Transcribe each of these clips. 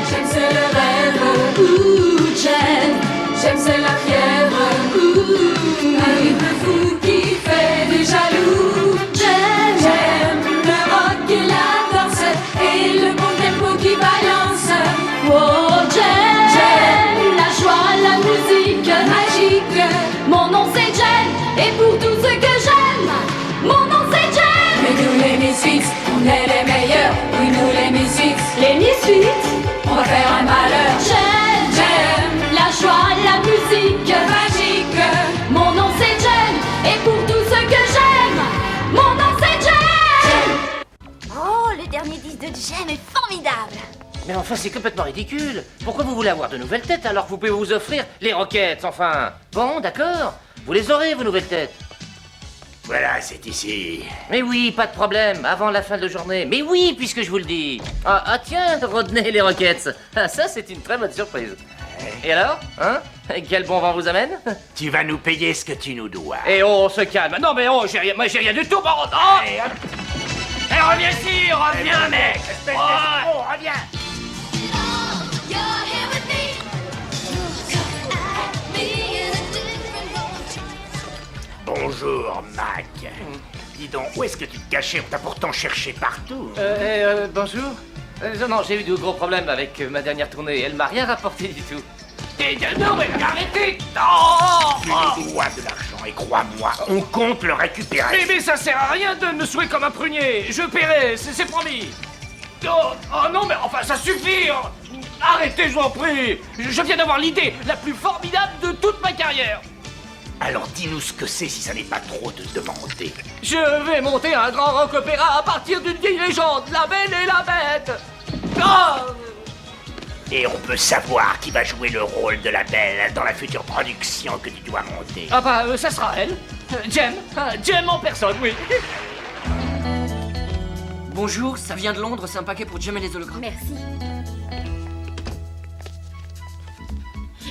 J'aime c'est le rêve, ouh, j'aime c'est la fièvre, ouh, un rythme fou qui fait des jaloux. J'aime le rock et la danse et le bon tempo qui balance. Oh, j'aime la joie, la musique magique. Mon nom c'est Jen et pour tout ce que j'aime, mon nom c'est Jen. Mais nous les Misfits, on est les meilleurs. Oui, nous les Misfits, les Misfits, on va faire un malheur. J'aime la joie, la musique magique. Mon nom c'est Jen et pour tout ce que j'aime, mon nom c'est Jen. Oh, le dernier disque de Jem est formidable. Mais enfin, c'est complètement ridicule. Pourquoi vous voulez avoir de nouvelles têtes alors que vous pouvez vous offrir les Rockets, enfin? Bon, d'accord. Vous les aurez, vos nouvelles têtes. Voilà, c'est ici. Mais oui, pas de problème, avant la fin de la journée. Mais oui, puisque je vous le dis. Ah tiens, Rodney, les Rockets. Ah, ça, c'est une très bonne surprise. Et alors, hein? Quel bon vent vous amène? Tu vas nous payer ce que tu nous dois. Et oh, on se calme. Non, mais oh, moi, j'ai rien du tout, par contre. Oh Eh, reviens ici, reviens, mec. Oh, reviens. Bonjour, Mac. Dis donc, où est-ce que tu te cachais? On t'a pourtant cherché partout. Bonjour. Non, j'ai eu de gros problèmes avec ma dernière tournée. Elle m'a rien rapporté du tout. Non, mais arrêtez! Tu nous dois de l'argent et crois-moi, on compte le récupérer. Mais ça sert à rien de me saouler comme un prunier. Je paierai, c'est promis. Oh non, mais enfin, ça suffit. Arrêtez, je vous en prie. Je viens d'avoir l'idée la plus formidable de toute ma carrière. Alors dis-nous ce que c'est si ça n'est pas trop te demander. Je vais monter un grand rock opéra à partir d'une vieille légende, La Belle et la Bête. Oh Et on peut savoir qui va jouer le rôle de la Belle dans la future production que tu dois monter. Ah bah, ça sera elle. Jem en personne, oui. Bonjour, ça vient de Londres, c'est un paquet pour Jem et les hologrammes. Merci.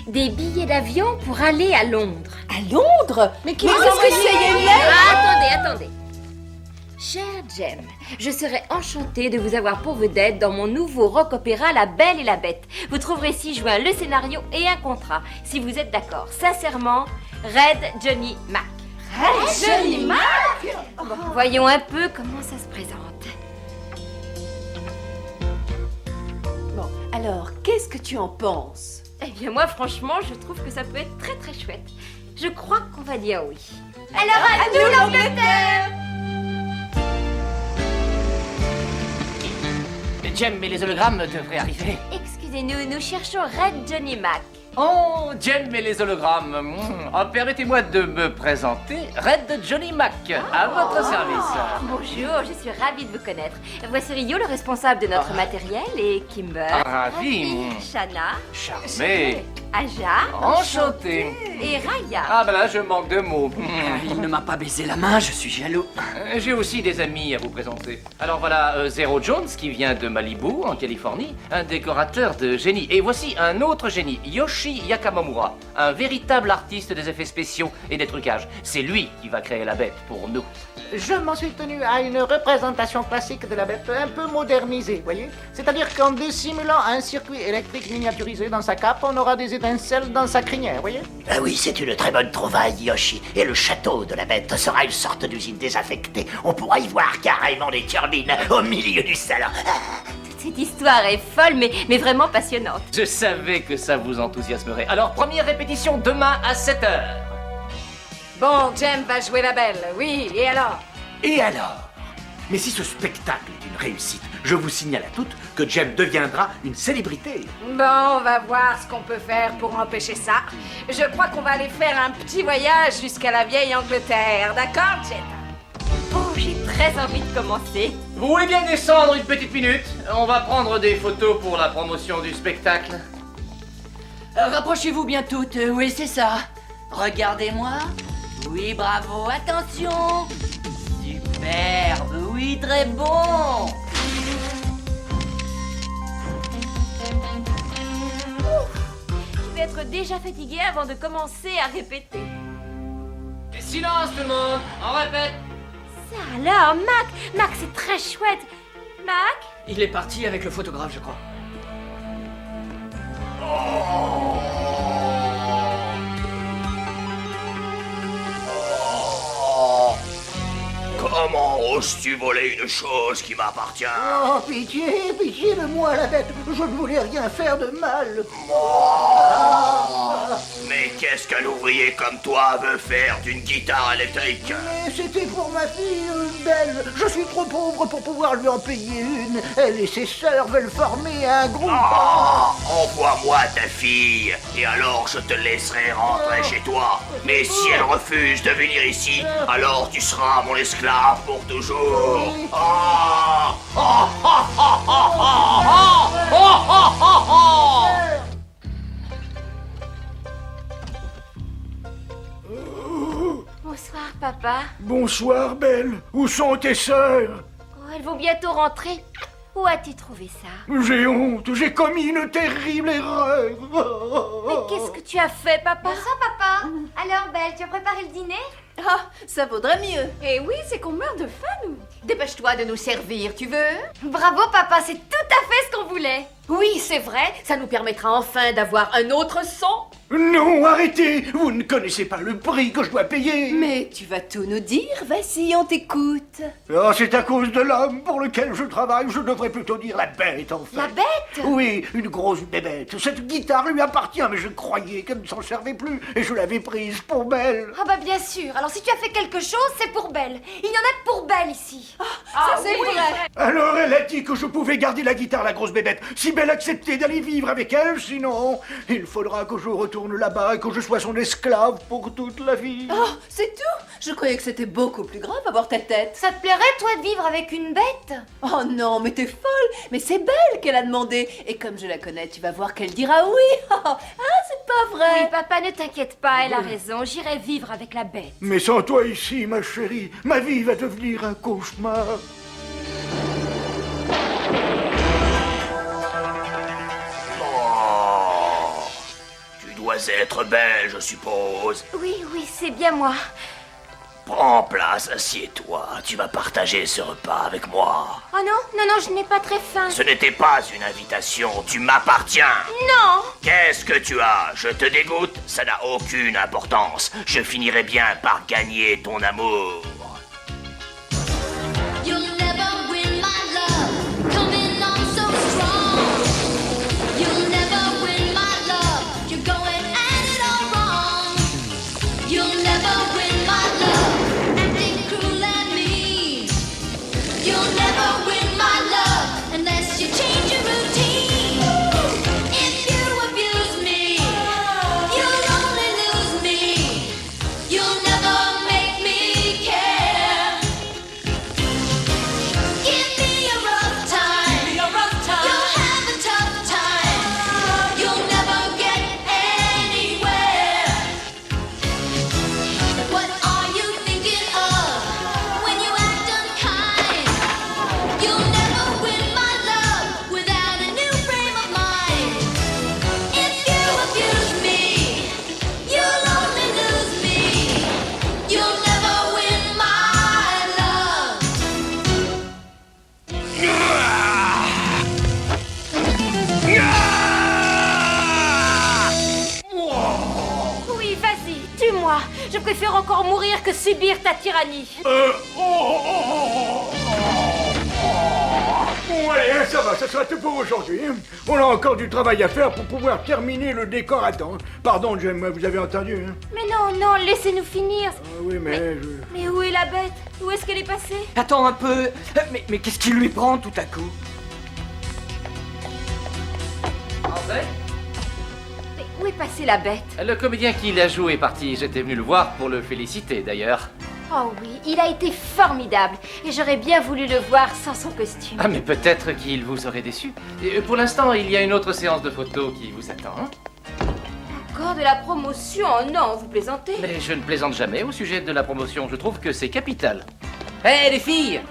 Des billets d'avion pour aller à Londres. À Londres? Mais qui vous a envoyé? Attendez. Cher Jem, je serais enchantée de vous avoir pour vedette dans mon nouveau rock-opéra La Belle et la Bête. Vous trouverez ci-joint le scénario et un contrat, si vous êtes d'accord. Sincèrement, Red Johnny Mac. Red Johnny Mac? Bon, voyons un peu comment ça se présente. Bon, alors, qu'est-ce que tu en penses? Eh bien moi, franchement, je trouve que ça peut être très très chouette. Je crois qu'on va dire oui. Alors à nous l'Angleterre! Jem et les hologrammes devraient arriver. Excusez-nous, nous cherchons Red Johnny Mac. Oh, Jem et les hologrammes. Permettez-moi de me présenter. Red Johnny Mac, à votre service. Bonjour, je suis ravie de vous connaître. Voici Rio, le responsable de notre matériel, et Kimber. Ravi. Shana. Charmé. Aja. Enchanté. Et Raya. Ah ben là, je manque de mots. Il ne m'a pas baisé la main, je suis jaloux. J'ai aussi des amis à vous présenter. Alors voilà, Zero Jones qui vient de Malibu, en Californie, un décorateur de génie. Et voici un autre génie, Yoshi Yakamamura, un véritable artiste des effets spéciaux et des trucages. C'est lui qui va créer la bête pour nous. Je m'en suis tenu à une représentation classique de la bête, un peu modernisée, voyez? C'est-à-dire qu'en dissimulant un circuit électrique miniaturisé dans sa cape, on aura des étincelles dans sa crinière, voyez? Ah oui, c'est une très bonne trouvaille, Yoshi. Et le château de la Bête sera une sorte d'usine désaffectée. On pourra y voir carrément des turbines au milieu du salon. Cette histoire est folle, mais vraiment passionnante. Je savais que ça vous enthousiasmerait. Alors, première répétition demain à 7h. Bon, Jem va jouer la belle, oui, et alors? Et alors? Mais si ce spectacle est une réussite, je vous signale à toutes que Jem deviendra une célébrité. Bon, on va voir ce qu'on peut faire pour empêcher ça. Je crois qu'on va aller faire un petit voyage jusqu'à la vieille Angleterre, d'accord, Jet? Oh, j'ai très envie de commencer. Vous voulez bien descendre une petite minute? On va prendre des photos pour la promotion du spectacle. Rapprochez-vous bien toutes, oui c'est ça. Regardez-moi. Oui, bravo, attention. Superbe, oui, très bon. Je vais être déjà fatiguée avant de commencer à répéter. Silence tout le monde, on répète. Ça alors, Mac, c'est très chouette. Mac? Il est parti avec le photographe, je crois. Comment oses-tu voler une chose qui m'appartient? Oh, pitié, pitié de moi, la bête. Je ne voulais rien faire de mal. Mais qu'est-ce qu'un ouvrier comme toi veut faire d'une guitare électrique? Mais c'était pour ma fille, Belle. Je suis trop pauvre pour pouvoir lui en payer une. Elle et ses sœurs veulent former un groupe. Envoie-moi ta fille, et alors je te laisserai rentrer chez toi. Mais si elle refuse de venir ici, alors tu seras mon esclave pour toujours. Bonsoir, papa. Bonsoir, Belle. Où sont tes sœurs? Oh, elles vont bientôt rentrer. Où as-tu trouvé ça? J'ai honte, j'ai commis une terrible erreur. Mais qu'est-ce que tu as fait, papa? Bonsoir, papa. Alors, Belle, tu as préparé le dîner? Ah, ça vaudrait mieux. Eh oui, c'est qu'on meurt de faim, nous. Dépêche-toi de nous servir, tu veux? Bravo, papa, c'est tout à fait ce qu'on voulait. Oui, c'est vrai, ça nous permettra enfin d'avoir un autre son. Non, arrêtez. Vous ne connaissez pas le prix que je dois payer. Mais tu vas tout nous dire, vas-y, on t'écoute. Oh, c'est à cause de l'homme pour lequel je travaille. Je devrais plutôt dire la bête, en fait. La bête? Oui, une grosse bébête. Cette guitare lui appartient, mais je croyais qu'elle ne s'en servait plus. Et je l'avais prise pour Belle. Ah bah bien sûr, alors si tu as fait quelque chose, c'est pour Belle. Il y en a que pour Belle ici. Ça, c'est vrai. Alors elle a dit que je pouvais garder la guitare, la grosse bébête, si Belle acceptait d'aller vivre avec elle, sinon il faudra que je retourne là-bas et que je sois son esclave pour toute la vie. Oh, c'est tout? Je croyais que c'était beaucoup plus grave avoir ta tête. Ça te plairait, toi, de vivre avec une bête? Oh non, mais t'es folle. Mais c'est Belle qu'elle a demandé. Et comme je la connais, tu vas voir qu'elle dira oui. Ah, c'est pas vrai. Oui, papa, ne t'inquiète pas, elle a raison. J'irai vivre avec la bête. Mais sans toi ici, ma chérie, ma vie va devenir un cauchemar. Tu dois être belle, je suppose. Oui, oui, c'est bien moi. Prends place, assieds-toi. Tu vas partager ce repas avec moi. Oh non, non, non, je n'ai pas très faim. Ce n'était pas une invitation, tu m'appartiens. Non! Qu'est-ce que tu as? Je te dégoûte? Ça n'a aucune importance. Je finirai bien par gagner ton amour. You'll never win my love, coming on so strong. You'll never win my love, you're going at it all wrong. You'll never win my love, acting cruel and mean. You'll never win my love unless you change your routine. If you abuse me, you'll only lose me. You'll never make me care. Give me a rough time. You'll have a tough time. You'll never get anywhere. What are you thinking of when you act unkind? You'll never win my love without a new frame of mind. If you abuse me, you'll only lose me. You'll never win my love. Oui, vas-y, tue-moi. Je préfère encore mourir que subir ta tyrannie. Bon, allez, ça va, ça sera tout pour aujourd'hui. On a encore du travail à faire pour pouvoir terminer le décor à temps. Pardon, Jem, vous avez entendu, hein? Mais non, non, laissez-nous finir. Ah oui, mais Mais où est la bête? Où est-ce qu'elle est passée? Attends un peu. Mais qu'est-ce qui lui prend tout à coup? Entrez. Mais où est passée la bête? Le comédien qui l'a joué est parti. J'étais venu le voir pour le féliciter d'ailleurs. Oh oui, il a été formidable. Et j'aurais bien voulu le voir sans son costume. Ah mais peut-être qu'il vous aurait déçu. Et pour l'instant, il y a une autre séance de photos qui vous attend. Hein. Encore de la promotion? Oh non, vous plaisantez. Mais je ne plaisante jamais au sujet de la promotion. Je trouve que c'est capital. Hé les filles,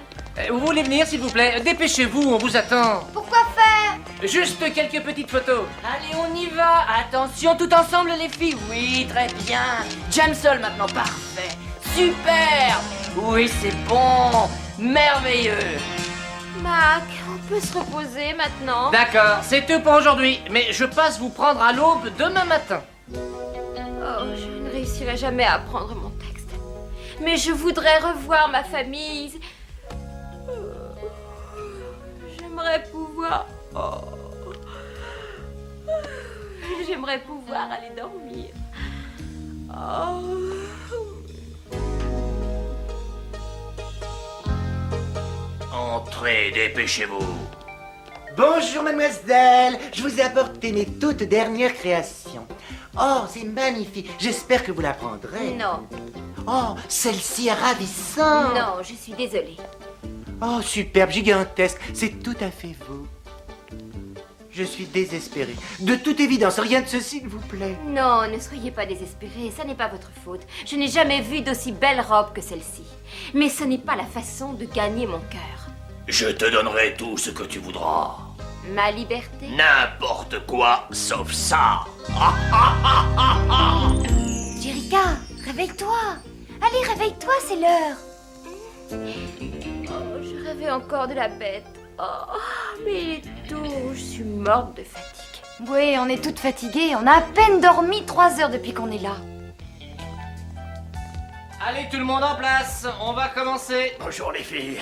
vous voulez venir s'il vous plaît? Dépêchez-vous, on vous attend. Pourquoi faire? Juste quelques petites photos. Allez, on y va. Attention, tout ensemble, les filles. Oui, très bien. Jam seul maintenant, parfait. Super. Oui, c'est bon. Merveilleux. Mac, on peut se reposer maintenant. D'accord, c'est tout pour aujourd'hui. Mais je passe vous prendre à l'aube demain matin. Oh, je ne réussirai jamais à apprendre mon texte. Mais je voudrais revoir ma famille. J'aimerais pouvoir... Oh. J'aimerais pouvoir aller dormir. Oh. Entrez, dépêchez-vous. Bonjour mademoiselle, je vous ai apporté mes toutes dernières créations. Oh, c'est magnifique, j'espère que vous la prendrez. Non, Oh, celle-ci est ravissante. non, je suis désolée. Oh, superbe, gigantesque, c'est tout à fait vous. Je suis désespéré. De toute évidence, rien de ceci, s'il vous plaît. Non, ne soyez pas désespérés, ça n'est pas votre faute. Je n'ai jamais vu d'aussi belle robe que celle-ci. Mais ce n'est pas la façon de gagner mon cœur. Je te donnerai tout ce que tu voudras. Ma liberté? N'importe quoi, sauf ça. Jerica, réveille-toi. Allez, réveille-toi, c'est l'heure. Oh, je rêvais encore de la bête. Oh, mais il est tôt, je suis morte de fatigue. Oui, on est toutes fatiguées. On a à peine dormi 3 heures depuis qu'on est là. Allez, tout le monde en place, on va commencer. Bonjour les filles.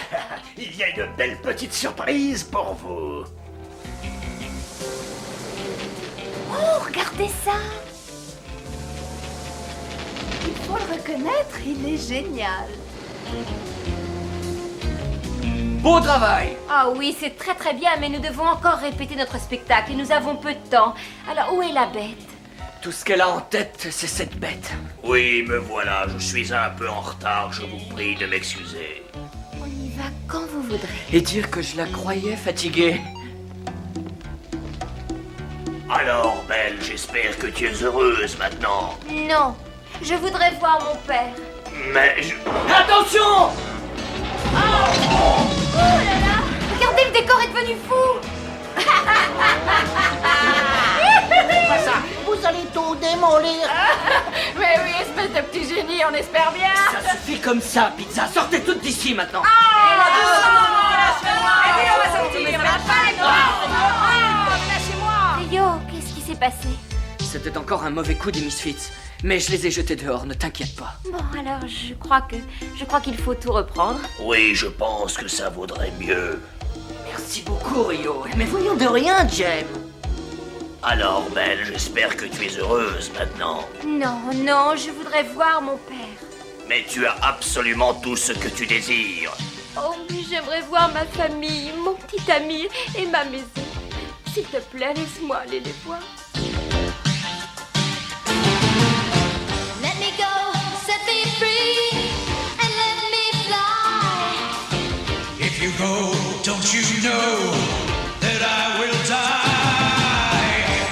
Il y a une belle petite surprise pour vous. Oh, regardez ça. Il faut le reconnaître, il est génial. Beau travail. Ah oui, c'est très très bien, mais nous devons encore répéter notre spectacle et nous avons peu de temps. Alors, où est la bête? Tout ce qu'elle a en tête, c'est cette bête. Oui, me voilà, je suis un peu en retard, je vous prie de m'excuser. On y va quand vous voudrez. Et dire que je la croyais fatiguée. Alors, Belle, j'espère que tu es heureuse maintenant. Non, je voudrais voir mon père. Mais je... Attention! Regardez, le décor est devenu fou. Pas ça, vous allez tout démolir. Mais oui, espèce de petit génie, on espère bien. Ça suffit comme ça, pizza. Sortez toutes d'ici maintenant. Rio, qu'est-ce qui s'est passé? C'était encore un mauvais coup des Misfits. Mais je les ai jetés dehors, ne t'inquiète pas. Bon, alors, je crois qu'il faut tout reprendre. Oui, je pense que ça vaudrait mieux. Merci beaucoup, Rio. Mais voyons de rien, Jem. Alors, Belle, j'espère que tu es heureuse maintenant. Non, non, je voudrais voir mon père. Mais tu as absolument tout ce que tu désires. Oh, mais j'aimerais voir ma famille, mon petit ami et ma maison. S'il te plaît, laisse-moi aller les voir. Let me go, set me free, and let me fly. If you go, don't you know that I will die?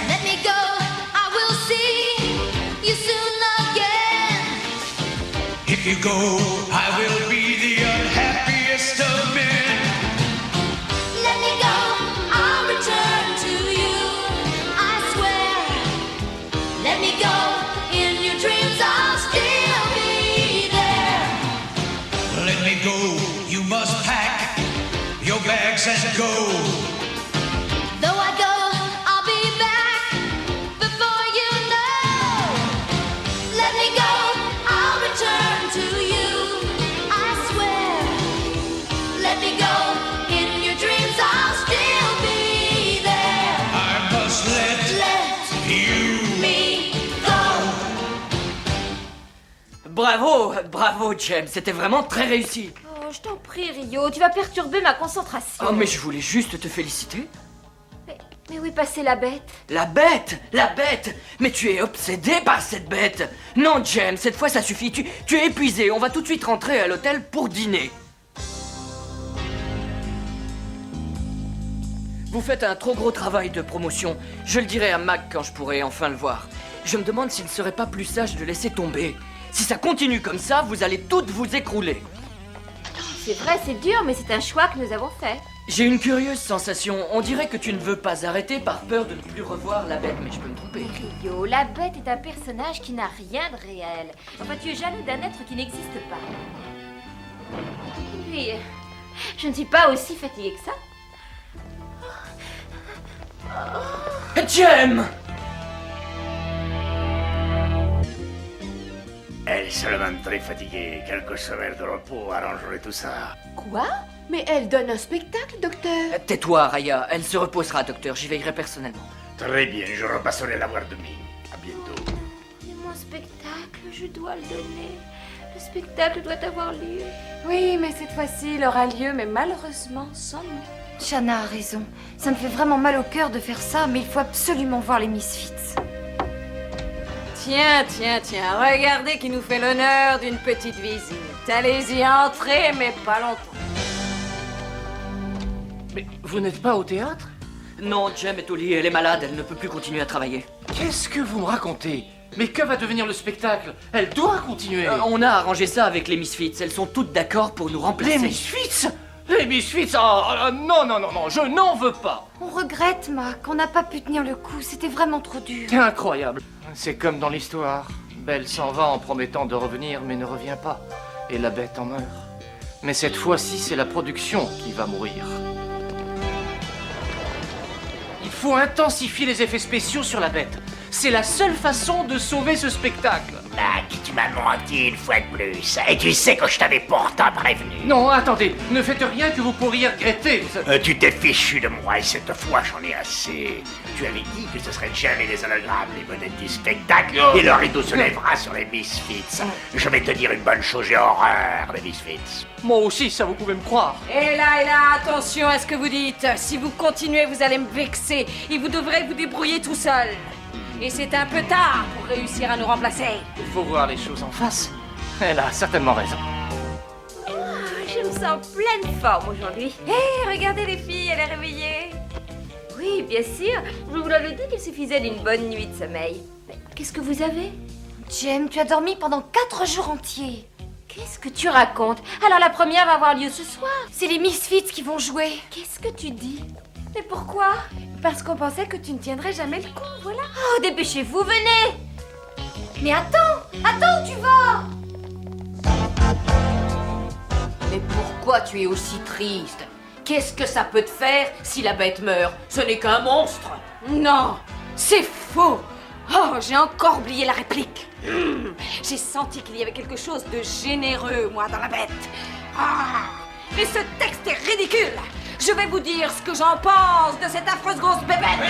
Let me go, I will see you soon again. If you go, I will be the unhappiest of men. Let me go, I'll return to you, I swear. Let me go, in your dreams I'll still be there. Let me go, you must pack your bags and go. Though I go, I'll be back before you know. Let me go, I'll return to you, I swear. Let me go, in your dreams I'll still be there. I must let Let you. me go. Bravo, bravo, Jem. C'était vraiment très réussi. Oh, je t'en prie, Rio, tu vas perturber ma concentration. Oh, mais je voulais juste te féliciter. Mais où est passée la bête? La bête! La bête! Mais tu es obsédé par cette bête! Non, Jem, cette fois ça suffit. Tu es épuisé. On va tout de suite rentrer à l'hôtel pour dîner. Vous faites un trop gros travail de promotion. Je le dirai à Mac quand je pourrai enfin le voir. Je me demande s'il ne serait pas plus sage de laisser tomber. Si ça continue comme ça, vous allez toutes vous écrouler. C'est vrai, c'est dur, mais c'est un choix que nous avons fait. J'ai une curieuse sensation. On dirait que tu ne veux pas arrêter par peur de ne plus revoir la bête, mais je peux me tromper. Rio, la bête est un personnage qui n'a rien de réel. Enfin, tu es jaloux d'un être qui n'existe pas. Et puis, je ne suis pas aussi fatiguée que ça. Jem! Elle est seulement très fatiguée. Quelques semaines de repos arrangerait tout ça. Quoi? Mais elle donne un spectacle, docteur. Tais-toi, Raya. Elle se reposera, docteur. J'y veillerai personnellement. Très bien, je repasserai la voir demain. À bientôt. C'est mon spectacle, je dois le donner. Le spectacle doit avoir lieu. Oui, mais cette fois-ci, il aura lieu, mais malheureusement sans nous. Shanna a raison. Ça me fait vraiment mal au cœur de faire ça, mais il faut absolument voir les Misfits. Tiens, regardez qui nous fait l'honneur d'une petite visite. Allez-y, entrez, mais pas longtemps. Mais vous n'êtes pas au théâtre? Non, Jem est au lit. Elle est malade. Elle ne peut plus continuer à travailler. Qu'est-ce que vous me racontez? Mais que va devenir le spectacle? Elle doit continuer. On a arrangé ça avec les Misfits. Elles sont toutes d'accord pour nous remplacer. Les Misfits? Les Misfits? Non, je n'en veux pas. On regrette, Mac. On n'a pas pu tenir le coup. C'était vraiment trop dur. C'est incroyable. C'est comme dans l'histoire. Belle s'en va en promettant de revenir, mais ne revient pas. Et la bête en meurt. Mais cette fois-ci, c'est la production qui va mourir. Il faut intensifier les effets spéciaux sur la bête. C'est la seule façon de sauver ce spectacle. Mac, tu m'as menti une fois de plus. Et tu sais que je t'avais pourtant prévenu. Non, attendez, ne faites rien que vous pourriez regretter. Tu t'es fichu de moi et cette fois j'en ai assez. Tu avais dit que ce serait jamais les hologrammes, les vedettes du spectacle, et le rideau se lèvera sur les Misfits. Je vais te dire une bonne chose, j'ai horreur des Misfits. Moi aussi, ça vous pouvez me croire. Et là, attention à ce que vous dites. Si vous continuez, vous allez me vexer. Et vous devrez vous débrouiller tout seul. Et c'est un peu tard pour réussir à nous remplacer. Il faut voir les choses en face. Elle a certainement raison. Je me sens pleine forme aujourd'hui. Hé, regardez les filles, elle est réveillée. Oui, bien sûr. Je vous l'avais dit qu'il suffisait d'une bonne nuit de sommeil. Mais qu'est-ce que vous avez? Jem, tu as dormi pendant 4 jours entiers. Qu'est-ce que tu racontes? Alors la première va avoir lieu ce soir. C'est les Misfits qui vont jouer. Qu'est-ce que tu dis? Mais pourquoi? Parce qu'on pensait que tu ne tiendrais jamais le coup, voilà. Oh, dépêchez-vous, venez! Mais attends où tu vas? Mais pourquoi tu es aussi triste? Qu'est-ce que ça peut te faire si la bête meurt? Ce n'est qu'un monstre. Non, c'est faux. Oh, j'ai encore oublié la réplique. J'ai senti qu'il y avait quelque chose de généreux, moi, dans la bête. Ah, mais ce texte est ridicule. Je vais vous dire ce que j'en pense de cette affreuse grosse bébête.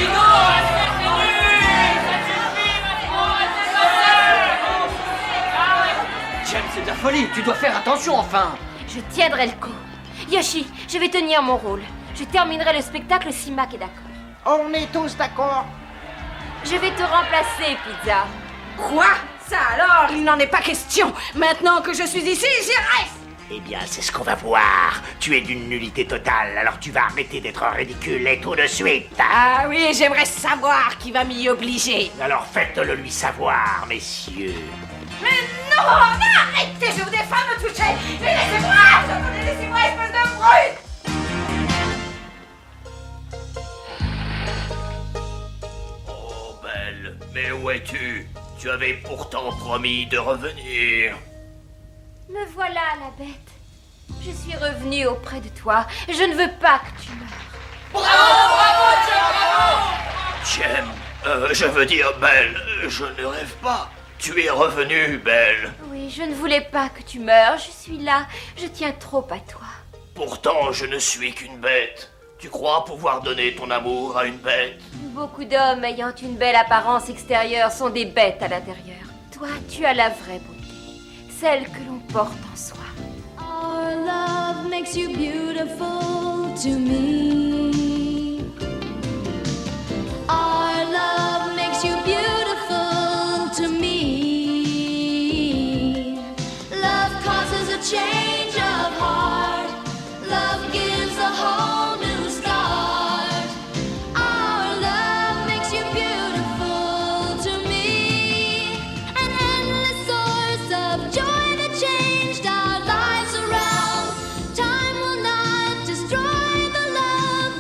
Jem, c'est de la folie. Tu dois faire attention, enfin. Je tiendrai le coup. Yoshi, je vais tenir mon rôle. Je terminerai le spectacle si Mac est d'accord. On est tous d'accord. Je vais te remplacer, Pizza. Quoi? Ça alors, il n'en est pas question. Maintenant que je suis ici, j'y reste. Eh bien, c'est ce qu'on va voir. Tu es d'une nullité totale, alors tu vas arrêter d'être ridicule et tout de suite. Ah oui, j'aimerais savoir qui va m'y obliger. Alors faites-le lui savoir, messieurs. Mais non, arrêtez, je vous défends de me toucher. Mais laissez-moi, laissez-moi, espèce de brute. Oh, Belle, mais où es-tu? Tu avais pourtant promis de revenir. Me voilà, la bête. Je suis revenue auprès de toi. Je ne veux pas que tu meurs. Jem, je veux dire, Belle, je ne rêve pas. Tu es revenue, Belle. Oui, je ne voulais pas que tu meurs. Je suis là. Je tiens trop à toi. Pourtant, je ne suis qu'une bête. Tu crois pouvoir donner ton amour à une bête? Beaucoup d'hommes ayant une belle apparence extérieure sont des bêtes à l'intérieur. Toi, tu as la vraie beauté. Celle que l'on porte en soi. Our love makes you beautiful to me. Our love makes you beautiful to me. Love causes a change of heart. Love gives a whole new start. Our love makes you beautiful to me. An endless source of joy that changed our lives around. Time will not destroy the love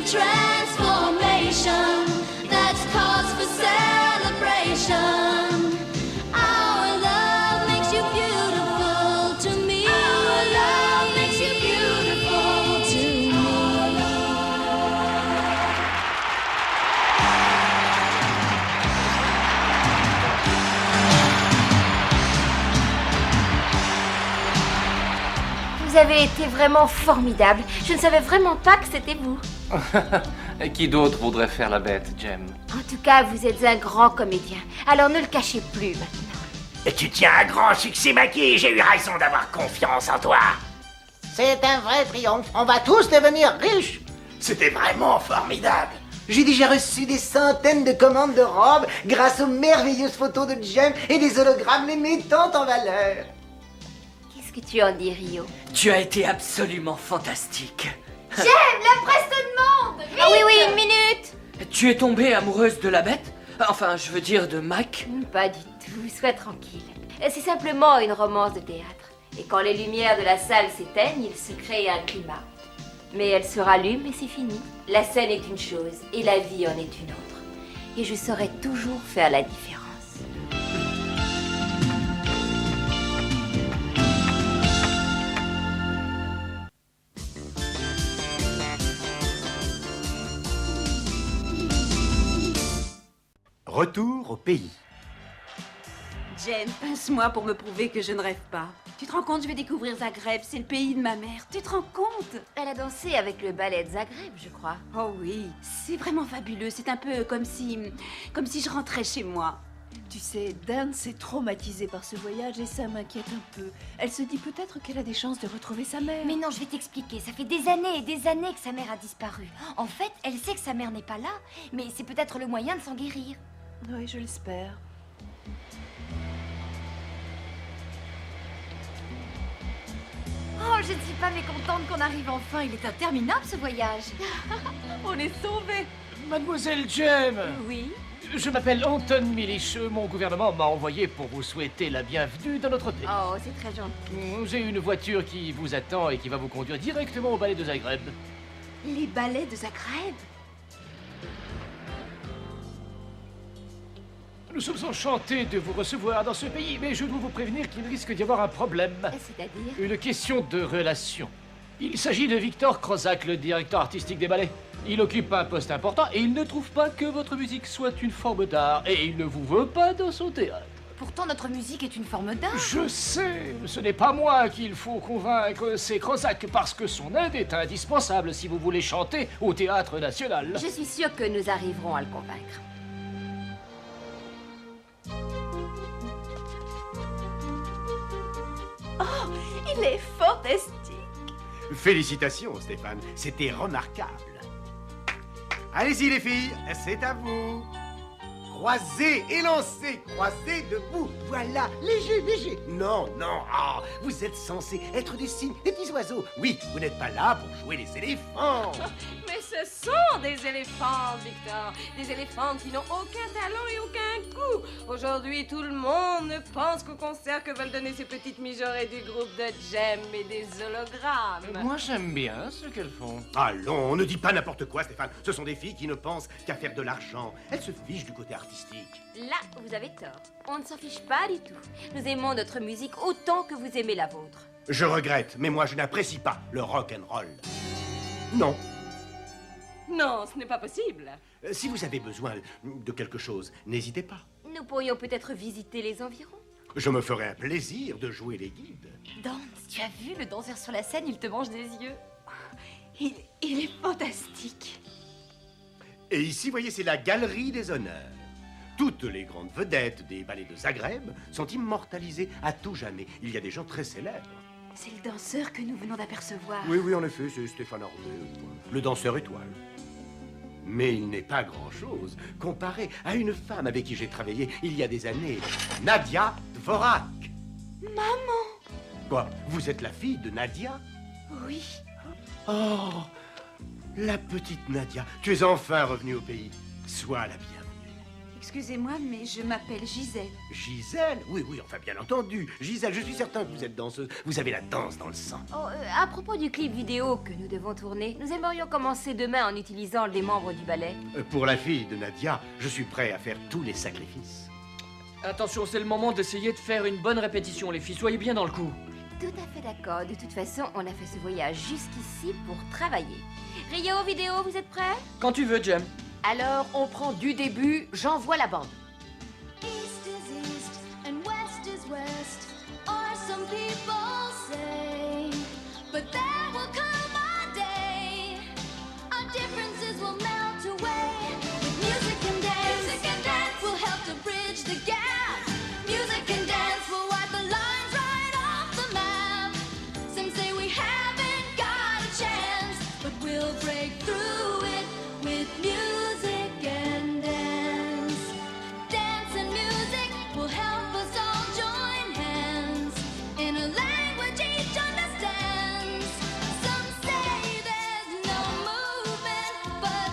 transformation. That's cause for celebration. Our love makes you beautiful to me. Our love makes you beautiful to me. Vous avez été vraiment formidable. Je ne savais vraiment pas que c'était vous. Et qui d'autre voudrait faire la bête, Jem? En tout cas, vous êtes un grand comédien. Alors ne le cachez plus maintenant. Et tu tiens un grand succès, Maggie. J'ai eu raison d'avoir confiance en toi. C'est un vrai triomphe. On va tous devenir riches. C'était vraiment formidable. J'ai déjà reçu des centaines de commandes de robes grâce aux merveilleuses photos de Jem et des hologrammes les mettant en valeur. Qu'est-ce que tu en dis, Rio? Tu as été absolument fantastique. Jem, la presse te demande. Ah oui, une minute. Tu es tombée amoureuse de la bête? Enfin, je veux dire de Mac. Pas du tout, sois tranquille. C'est simplement une romance de théâtre. Et quand les lumières de la salle s'éteignent, il se crée un climat. Mais elle se rallume et c'est fini. La scène est une chose et la vie en est une autre. Et je saurai toujours faire la différence. Retour au pays. Jem, pince-moi pour me prouver que je ne rêve pas. Tu te rends compte, je vais découvrir Zagreb, c'est le pays de ma mère. Tu te rends compte? Elle a dansé avec le ballet de Zagreb, je crois. Oh oui, c'est vraiment fabuleux. C'est un peu comme si je rentrais chez moi. Tu sais, Dan s'est traumatisée par ce voyage et ça m'inquiète un peu. Elle se dit peut-être qu'elle a des chances de retrouver sa mère. Mais non, je vais t'expliquer. Ça fait des années et des années que sa mère a disparu. En fait, elle sait que sa mère n'est pas là, mais c'est peut-être le moyen de s'en guérir. Oui, je l'espère. Oh, je ne suis pas mécontente qu'on arrive enfin. Il est interminable ce voyage. On est sauvés. Mademoiselle Jem. Oui. Je m'appelle Anton Milish. Mon gouvernement m'a envoyé pour vous souhaiter la bienvenue dans notre pays. Oh, c'est très gentil. J'ai une voiture qui vous attend et qui va vous conduire directement au ballet de Zagreb. Les ballets de Zagreb? Nous sommes enchantés de vous recevoir dans ce pays, mais je dois vous prévenir qu'il risque d'y avoir un problème. C'est-à-dire? Une question de relation. Il s'agit de Victor Krozak, le directeur artistique des ballets. Il occupe un poste important et il ne trouve pas que votre musique soit une forme d'art. Et il ne vous veut pas dans son théâtre. Pourtant, notre musique est une forme d'art. Je sais, ce n'est pas moi qu'il faut convaincre, c'est Krozak, parce que son aide est indispensable si vous voulez chanter au Théâtre National. Je suis sûre que nous arriverons à le convaincre. Oh, il est fantastique. Félicitations, Stéphane. C'était remarquable. Allez-y, les filles, c'est à vous. Croisez, élancez, croisez, debout. Voilà, léger, léger. Non, non, ah, vous êtes censés être des cygnes, des petits oiseaux. Oui, vous n'êtes pas là pour jouer les éléphants. Mais ce sont des éléphants, Victor. Des éléphants qui n'ont aucun talent et aucun goût. Aujourd'hui, tout le monde ne pense qu'au concert que veulent donner ces petites mijaurées du groupe de Jem et des hologrammes. Moi, j'aime bien ce qu'elles font. Allons, ne dis pas n'importe quoi, Stéphane. Ce sont des filles qui ne pensent qu'à faire de l'argent. Elles se fichent du côté artistique. Là, vous avez tort. On ne s'en fiche pas du tout. Nous aimons notre musique autant que vous aimez la vôtre. Je regrette, mais moi je n'apprécie pas le rock and roll. Non. Non, ce n'est pas possible. Si vous avez besoin de quelque chose, n'hésitez pas. Nous pourrions peut-être visiter les environs. Je me ferai un plaisir de jouer les guides. Dance, tu as vu le danseur sur la scène, il te mange des yeux. Il est fantastique. Et ici, voyez, c'est la galerie des honneurs. Toutes les grandes vedettes des ballets de Zagreb sont immortalisées à tout jamais. Il y a des gens très célèbres. C'est le danseur que nous venons d'apercevoir. Oui, oui, en effet, c'est Stéphane Armé, le danseur étoile. Mais il n'est pas grand-chose comparé à une femme avec qui j'ai travaillé il y a des années, Nadia Dvorak. Maman! Quoi, vous êtes la fille de Nadia? Oui. Oh, la petite Nadia, tu es enfin revenue au pays. Sois la bienvenue. Excusez-moi, mais je m'appelle Gisèle. Gisèle? Oui, oui, enfin bien entendu. Gisèle, je suis certain que vous êtes danseuse. Vous avez la danse dans le sang. Oh, à propos du clip vidéo que nous devons tourner, nous aimerions commencer demain en utilisant les membres du ballet. Pour la fille de Nadia, je suis prêt à faire tous les sacrifices. Attention, c'est le moment d'essayer de faire une bonne répétition, les filles. Soyez bien dans le coup. Tout à fait d'accord. De toute façon, on a fait ce voyage jusqu'ici pour travailler. Rio Vidéo, vous êtes prêts? Quand tu veux, Jem. Alors, on prend du début, j'envoie la bande. East is east and west is west, or some people say. But there will come a day, our differences will melt away. With music and dance will help to bridge the gap. Music and dance will wipe the lines right off the map. Some say we haven't got a chance, but we'll break through it with music and dance. Dance and music will help us all join hands in a language each understands. Some say there's no movement, but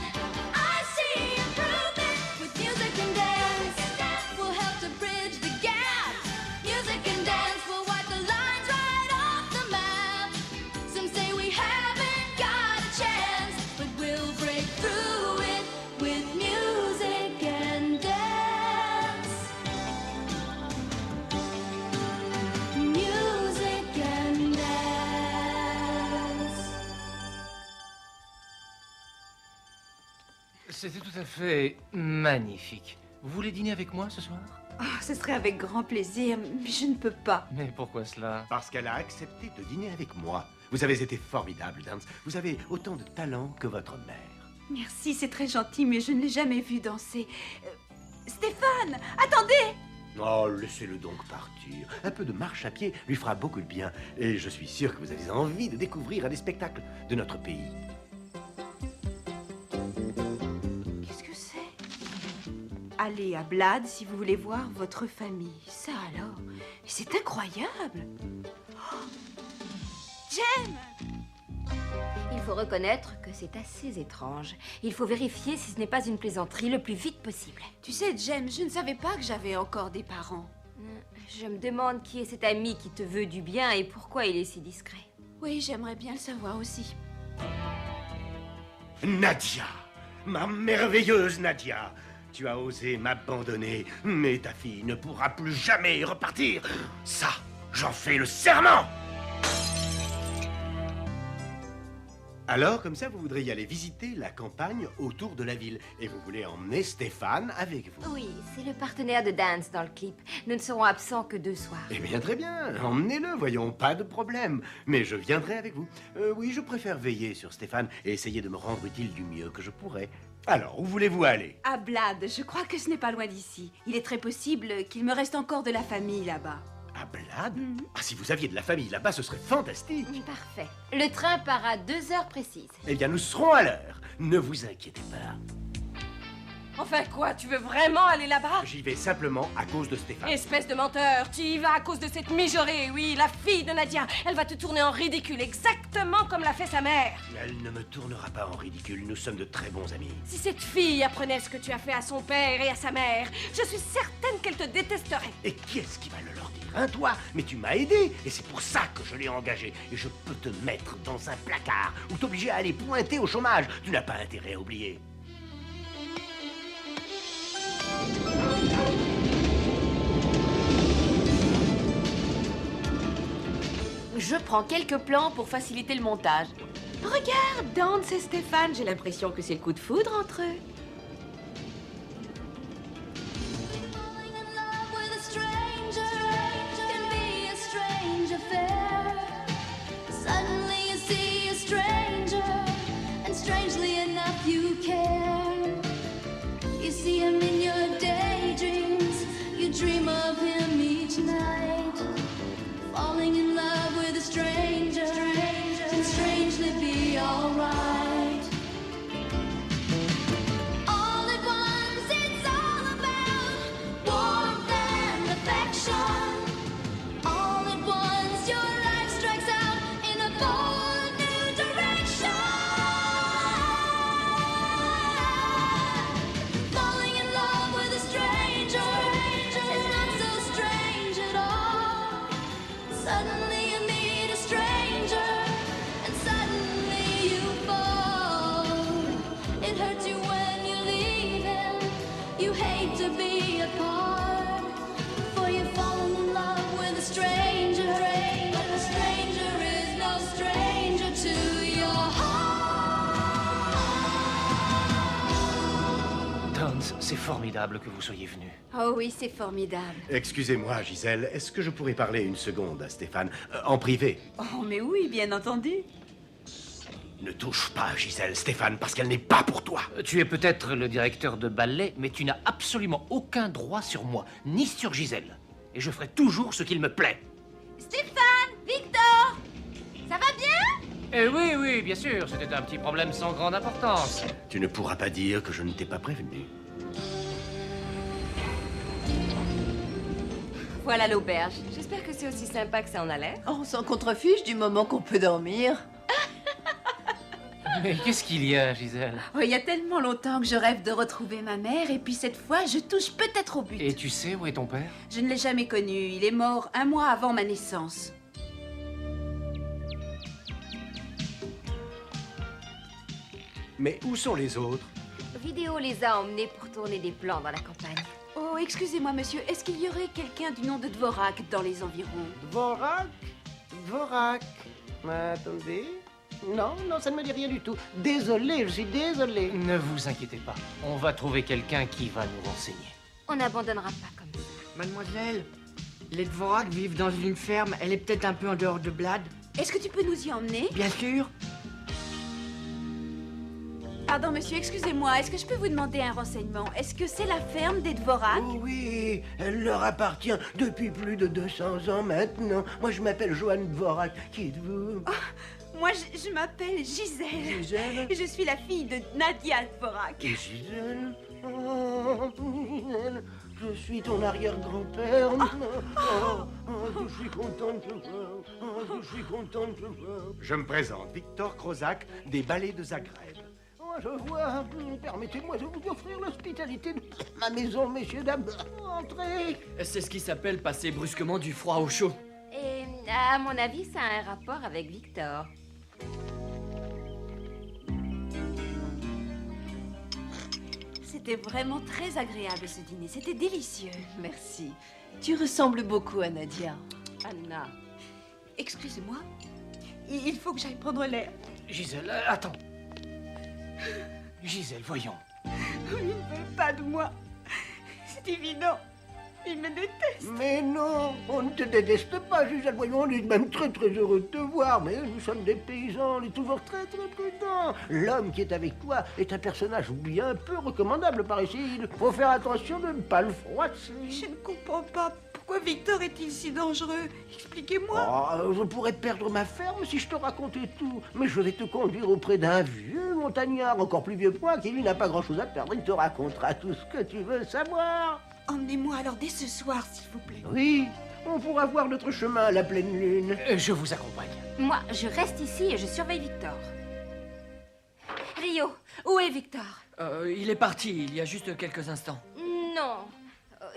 I see improvement with music and dance. Will help to bridge the gap. Music and dance will wipe the lines right off the map. Some say we haven't got a chance, but we'll break through it with music and dance. Music and dance. C'était tout à fait magnifique. Vous voulez dîner avec moi ce soir? Oh, ce serait avec grand plaisir, mais je ne peux pas. Mais pourquoi cela? Parce qu'elle a accepté de dîner avec moi. Vous avez été formidable, Dance. Vous avez autant de talent que votre mère. Merci, c'est très gentil, mais je ne l'ai jamais vu danser. Stéphane, attendez! Oh, laissez-le donc partir. Un peu de marche à pied lui fera beaucoup de bien. Et je suis sûr que vous avez envie de découvrir un des spectacles de notre pays. Qu'est-ce que c'est? Allez à Blad si vous voulez voir votre famille. Ça alors, c'est incroyable! Oh, Jem! Il faut reconnaître que c'est assez étrange. Il faut vérifier si ce n'est pas une plaisanterie le plus vite possible. Tu sais, Jem, je ne savais pas que j'avais encore des parents. Je me demande qui est cet ami qui te veut du bien et pourquoi il est si discret. Oui, j'aimerais bien le savoir aussi. Nadia, ma merveilleuse Nadia, tu as osé m'abandonner, mais ta fille ne pourra plus jamais repartir. Ça, j'en fais le serment. Alors, comme ça, vous voudriez aller visiter la campagne autour de la ville. Et vous voulez emmener Stéphane avec vous. Oui, c'est le partenaire de Dance dans le clip. Nous ne serons absents que 2 soirs. Eh bien, très bien. Emmenez-le, voyons, pas de problème. Mais je viendrai avec vous. Oui, je préfère veiller sur Stéphane et essayer de me rendre utile du mieux que je pourrai. Alors, où voulez-vous aller? À Blad, je crois que ce n'est pas loin d'ici. Il est très possible qu'il me reste encore de la famille là-bas. À Blad? Ah, si vous aviez de la famille là-bas, ce serait fantastique. Parfait. Le train part à 2 heures précises. Eh bien, nous serons à l'heure. Ne vous inquiétez pas. Enfin quoi, tu veux vraiment aller là-bas? J'y vais simplement à cause de Stéphane. Espèce de menteur, tu y vas à cause de cette mijaurée, oui, la fille de Nadia. Elle va te tourner en ridicule, exactement comme l'a fait sa mère. Elle ne me tournera pas en ridicule, nous sommes de très bons amis. Si cette fille apprenait ce que tu as fait à son père et à sa mère, je suis certaine qu'elle te détesterait. Et qui est-ce qui va le leur dire, hein, toi? Mais tu m'as aidé, et c'est pour ça que je l'ai engagé. Et je peux te mettre dans un placard, ou t'obliger à aller pointer au chômage. Tu n'as pas intérêt à oublier. Je prends quelques plans pour faciliter le montage. Regarde, Dance et Stéphane, j'ai l'impression que c'est le coup de foudre entre eux. Falling in love with a stranger can be a strange affair. Suddenly you see a stranger, and strangely enough you care. You see him in your daydreams, you dream of him each night. Falling in love with a stranger can strangely be alright. All at once it's all about warmth and affection. All at once your life strikes out in a bold new direction. Falling in love c'est formidable que vous soyez venu. Oh oui, c'est formidable. Excusez-moi, Gisèle, est-ce que je pourrais parler une seconde à Stéphane, en privé? Oh, mais oui, bien entendu. Ne touche pas à Gisèle, Stéphane, parce qu'elle n'est pas pour toi. Tu es peut-être le directeur de ballet, mais tu n'as absolument aucun droit sur moi, ni sur Gisèle. Et je ferai toujours ce qu'il me plaît. Stéphane, Victor, ça va bien? Oui, oui, bien sûr, c'était un petit problème sans grande importance. Tu ne pourras pas dire que je ne t'ai pas prévenu. Voilà l'auberge. J'espère que c'est aussi sympa que ça en a l'air. On s'en contrefiche du moment qu'on peut dormir. Mais qu'est-ce qu'il y a, Gisèle? Oh, il y a tellement longtemps que je rêve de retrouver ma mère, et puis cette fois, je touche peut-être au but. Et tu sais où est ton père? Je ne l'ai jamais connu. Il est mort 1 mois avant ma naissance. Mais où sont les autres? Vidéo les a emmenés pour tourner des plans dans la campagne. Oh, excusez-moi, monsieur. Est-ce qu'il y aurait quelqu'un du nom de Dvorak dans les environs? Dvorak? Dvorak? Attendez. Non, non, ça ne me dit rien du tout. Désolé, je suis désolé. Ne vous inquiétez pas, on va trouver quelqu'un qui va nous renseigner. On n'abandonnera pas comme ça. Mademoiselle, les Dvorak vivent dans une ferme. Elle est peut-être un peu en dehors de Blad. Est-ce que tu peux nous y emmener? Bien sûr. Pardon, monsieur, excusez-moi. Est-ce que je peux vous demander un renseignement? Est-ce que c'est la ferme des Dvorak? Oh oui, elle leur appartient depuis plus de 200 ans maintenant. Moi, je m'appelle Joanne Dvorak. Qui êtes-vous? Moi, je m'appelle Gisèle. Gisèle? Je suis la fille de Nadia Dvorak. Gisèle? Oh, Gisèle, je suis ton arrière-grand-père. Je suis contente de te voir. Je suis contente de te voir. Je me présente, Victor Crozak, des ballets de Zagreb. Oh, je vois. Permettez-moi de vous offrir l'hospitalité de ma maison, messieurs, dames. Entrez. C'est ce qui s'appelle passer brusquement du froid au chaud. Et à mon avis, ça a un rapport avec Victor. C'était vraiment très agréable ce dîner. C'était délicieux. Merci. Tu ressembles beaucoup à Nadia. Anna. Excusez-moi. Il faut que j'aille prendre l'air. Gisèle, attends. Gisèle, voyons. Il ne veut pas de moi. C'est évident. Il me déteste. Mais non, on ne te déteste pas, Gisèle. Voyons, on est même très très heureux de te voir. Mais nous sommes des paysans, on est toujours très très prudents. L'homme qui est avec toi est un personnage bien peu recommandable par ici. Il faut faire attention de ne pas le froisser. Je ne comprends pas. Pourquoi Victor est-il si dangereux? Expliquez-moi. Oh, je pourrais perdre ma ferme si je te racontais tout. Mais je vais te conduire auprès d'un vieux montagnard, encore plus vieux que moi, qui lui n'a pas grand-chose à perdre. Il te racontera tout ce que tu veux savoir. Emmenez-moi alors dès ce soir, s'il vous plaît. Oui, on pourra voir notre chemin à la pleine lune. Je vous accompagne. Moi, je reste ici et je surveille Victor. Rio, où est Victor? Il est parti il y a juste quelques instants. Non.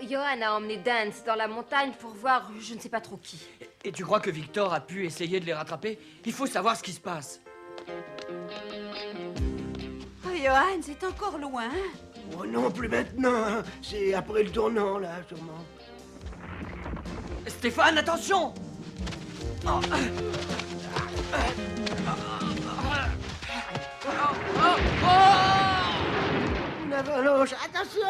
Johan a emmené Dance dans la montagne pour voir je ne sais pas trop qui. Et tu crois que Victor a pu essayer de les rattraper? Il faut savoir ce qui se passe. Oh, Johan, c'est encore loin. Oh non, plus maintenant. Hein. C'est après le tournant, là, sûrement. Stéphane, attention! Oh. Une avalanche, attention!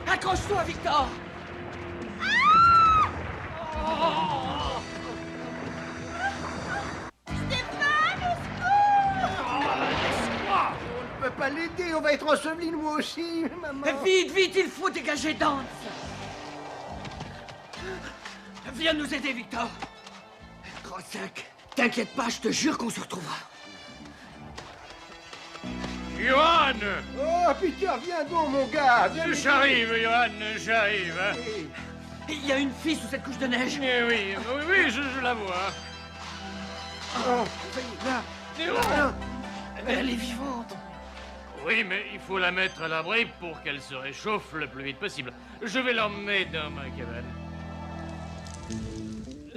Accroche-toi, Victor! On ne peut pas l'aider, on va être ensevelis nous aussi, maman. Vite, vite, il faut dégager Dance! Viens nous aider, Victor! Crozak, t'inquiète pas, je te jure qu'on se retrouvera. Johan! Oh, Peter, viens donc, mon gars! Viens J'arrive, Johan, j'arrive. Hein. Il y a une fille sous cette couche de neige. Eh oui, oui, je la vois. Oh, ça y est, là. Elle est vivante. Oui, mais il faut la mettre à l'abri pour qu'elle se réchauffe le plus vite possible. Je vais l'emmener dans ma cabane.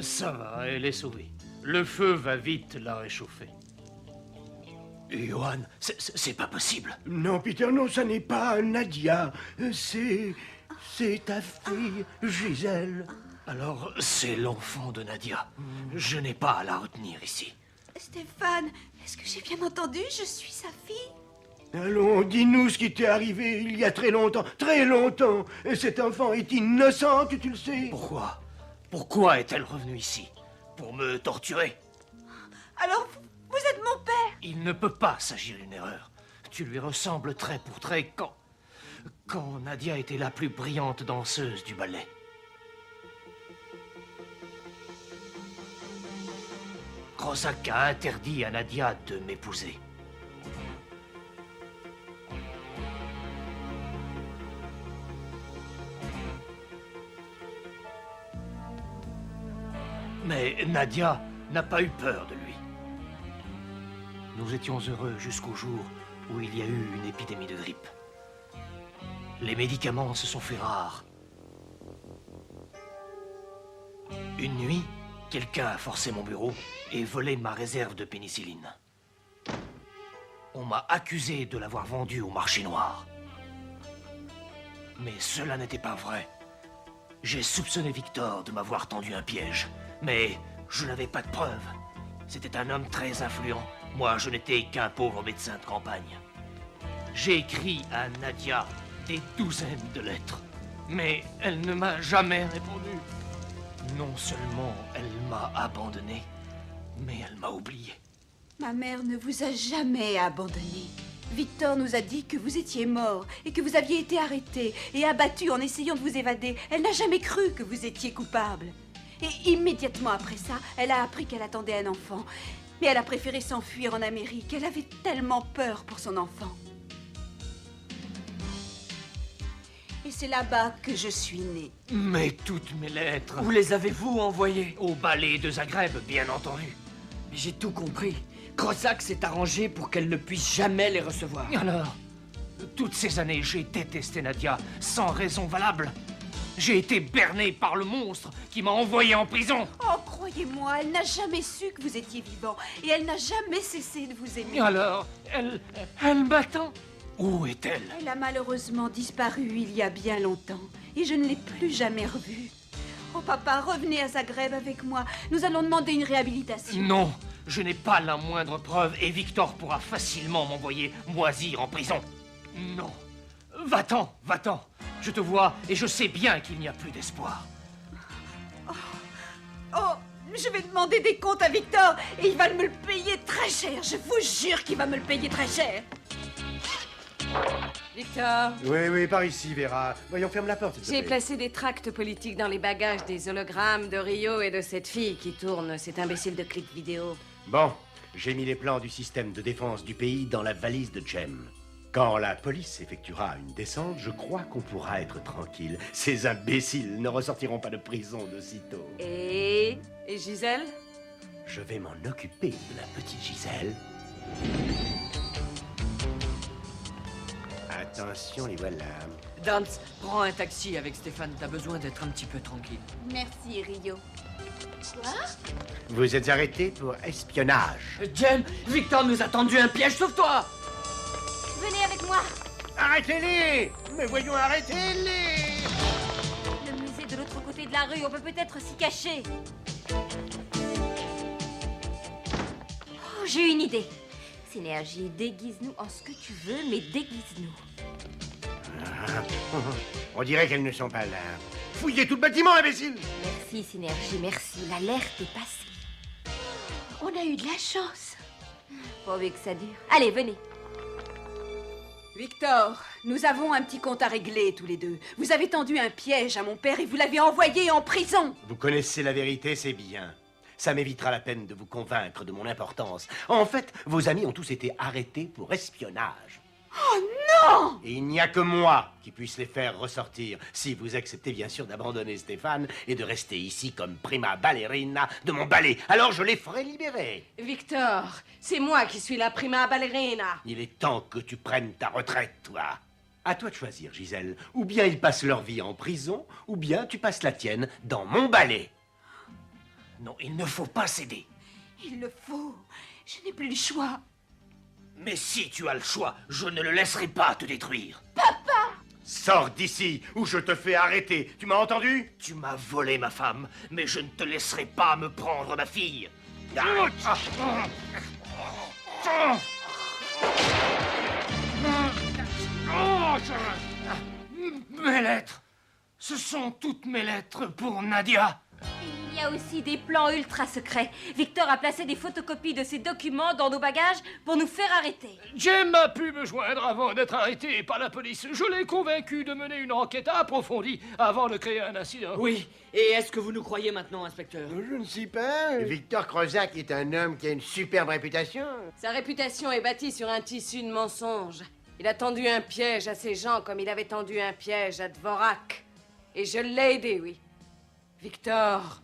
Ça va, elle est sauvée. Le feu va vite la réchauffer. Johan, c'est pas possible. Non, Peter, non, ça n'est pas Nadia. C'est ta fille, Gisèle. Alors, c'est l'enfant de Nadia. Je n'ai pas à la retenir ici. Stéphane, Est-ce que j'ai bien entendu? Je suis sa fille? Allons, dis-nous ce qui t'est arrivé il y a très longtemps, et cet enfant est innocente, tu le sais. Pourquoi? Pourquoi est-elle revenue ici? Pour me torturer? Alors, vous êtes mon père? Il ne peut pas s'agir d'une erreur. Tu lui ressembles trait pour trait quand Nadia était la plus brillante danseuse du ballet. Rosak a interdit à Nadia de m'épouser. Mais Nadia n'a pas eu peur de lui. Nous étions heureux jusqu'au jour où il y a eu une épidémie de grippe. Les médicaments se sont fait rares. Une nuit, quelqu'un a forcé mon bureau et volé ma réserve de pénicilline. On m'a accusé de l'avoir vendue au marché noir. Mais cela n'était pas vrai. J'ai soupçonné Victor de m'avoir tendu un piège, mais je n'avais pas de preuves. C'était un homme très influent. Moi, je n'étais qu'un pauvre médecin de campagne. J'ai écrit à Nadia des douzaines de lettres, mais elle ne m'a jamais répondu. Non seulement elle m'a abandonné, mais elle m'a oublié. Ma mère ne vous a jamais abandonné. Victor nous a dit que vous étiez mort et que vous aviez été arrêté et abattu en essayant de vous évader. Elle n'a jamais cru que vous étiez coupable. Et immédiatement après ça, elle a appris qu'elle attendait un enfant. Mais elle a préféré s'enfuir en Amérique. Elle avait tellement peur pour son enfant. Et c'est là-bas que je suis née. Mais toutes mes lettres... Où les avez-vous envoyées? Au ballet de Zagreb, bien entendu. Mais j'ai tout compris. Rosak s'est arrangé pour qu'elle ne puisse jamais les recevoir. Alors, toutes ces années, j'ai détesté Nadia sans raison valable. J'ai été berné par le monstre qui m'a envoyé en prison. Oh, croyez-moi, elle n'a jamais su que vous étiez vivant. Et elle n'a jamais cessé de vous aimer. Alors, elle m'attend. Où est-elle? Elle a malheureusement disparu il y a bien longtemps. Et je ne l'ai plus jamais revue. Oh, papa, revenez à Zagreb avec moi. Nous allons demander une réhabilitation. Non, je n'ai pas la moindre preuve et Victor pourra facilement m'envoyer moisir en prison. Non. Va-t'en, va-t'en. Je te vois et je sais bien qu'il n'y a plus d'espoir. Oh, je vais demander des comptes à Victor et il va me le payer très cher. Je vous jure qu'il va me le payer très cher. Victor, Oui, par ici, Vera. Voyons, ferme la porte, s'il te j'ai plaît. placé des tracts politiques dans les bagages des hologrammes de Rio et de cette fille qui tourne cet imbécile de clip vidéo. Bon, j'ai mis les plans du système de défense du pays dans la valise de Jem. Quand la police effectuera une descente, je crois qu'on pourra être tranquille. Ces imbéciles ne ressortiront pas de prison d'aussitôt. Et Gisèle? Je vais m'en occuper de la petite Gisèle. Attention, les voilà. Dance, prends un taxi avec Stéphane. T'as besoin d'être un petit peu tranquille. Merci, Rio. Quoi? Vous êtes arrêté pour espionnage. Jem, Victor nous a tendu un piège, sauve-toi! Venez avec moi. Arrêtez-les! Mais voyons, arrêtez-les! Le musée de l'autre côté de la rue, on peut peut-être s'y cacher. Oh, j'ai une idée. Synergie, déguise-nous en ce que tu veux, mais déguise-nous. On dirait qu'elles ne sont pas là. Fouillez tout le bâtiment, imbécile! Merci, Synergie, merci. L'alerte est passée. On a eu de la chance. Pourvu que ça dure. Allez, venez. Victor, nous avons un petit compte à régler tous les deux. Vous avez tendu un piège à mon père et vous l'avez envoyé en prison. Vous connaissez la vérité, c'est bien. Ça m'évitera la peine de vous convaincre de mon importance. En fait, vos amis ont tous été arrêtés pour espionnage. Oh non! Et il n'y a que moi qui puisse les faire ressortir, si vous acceptez bien sûr d'abandonner Stéphane et de rester ici comme prima ballerina de mon ballet. Alors je les ferai libérer. Victor, c'est moi qui suis la prima ballerina. Il est temps que tu prennes ta retraite, toi. À toi de choisir, Gisèle. Ou bien ils passent leur vie en prison, ou bien tu passes la tienne dans mon ballet. Non, il ne faut pas céder. Il le faut. Je n'ai plus le choix. Mais si tu as le choix, je ne le laisserai pas te détruire. Sors d'ici, ou je te fais arrêter. Tu m'as entendu? Tu m'as volé ma femme, mais je ne te laisserai pas me prendre ma fille. Mes lettres. Ce sont toutes mes lettres pour Nadia. Il y a aussi des plans ultra secrets. Victor a placé des photocopies de ces documents dans nos bagages pour nous faire arrêter. Jem a pu me joindre avant d'être arrêté par la police. Je l'ai convaincu de mener une enquête approfondie avant de créer un incident. Oui, et est-ce que vous nous croyez maintenant, inspecteur? Je ne sais pas. Victor Crozak est un homme qui a une superbe réputation. Sa réputation est bâtie sur un tissu de mensonges. Il a tendu un piège à ces gens comme il avait tendu un piège à Dvorak. Et je l'ai aidé, oui. Victor,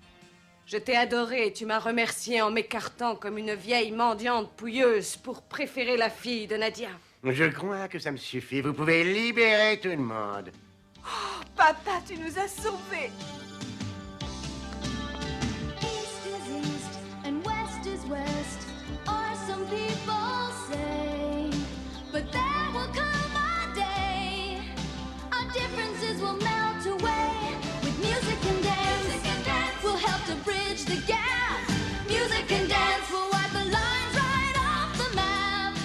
je t'ai adoré et tu m'as remercié en m'écartant comme une vieille mendiante pouilleuse pour préférer la fille de Nadia. Je crois que ça me suffit. Vous pouvez libérer tout le monde. Oh, papa, tu nous as sauvés. East is east and west is west, or some people say. But there will come a day, our differences will melt away. With music and dance, will help to bridge the gap. Music and dance will wipe the lines right off the map.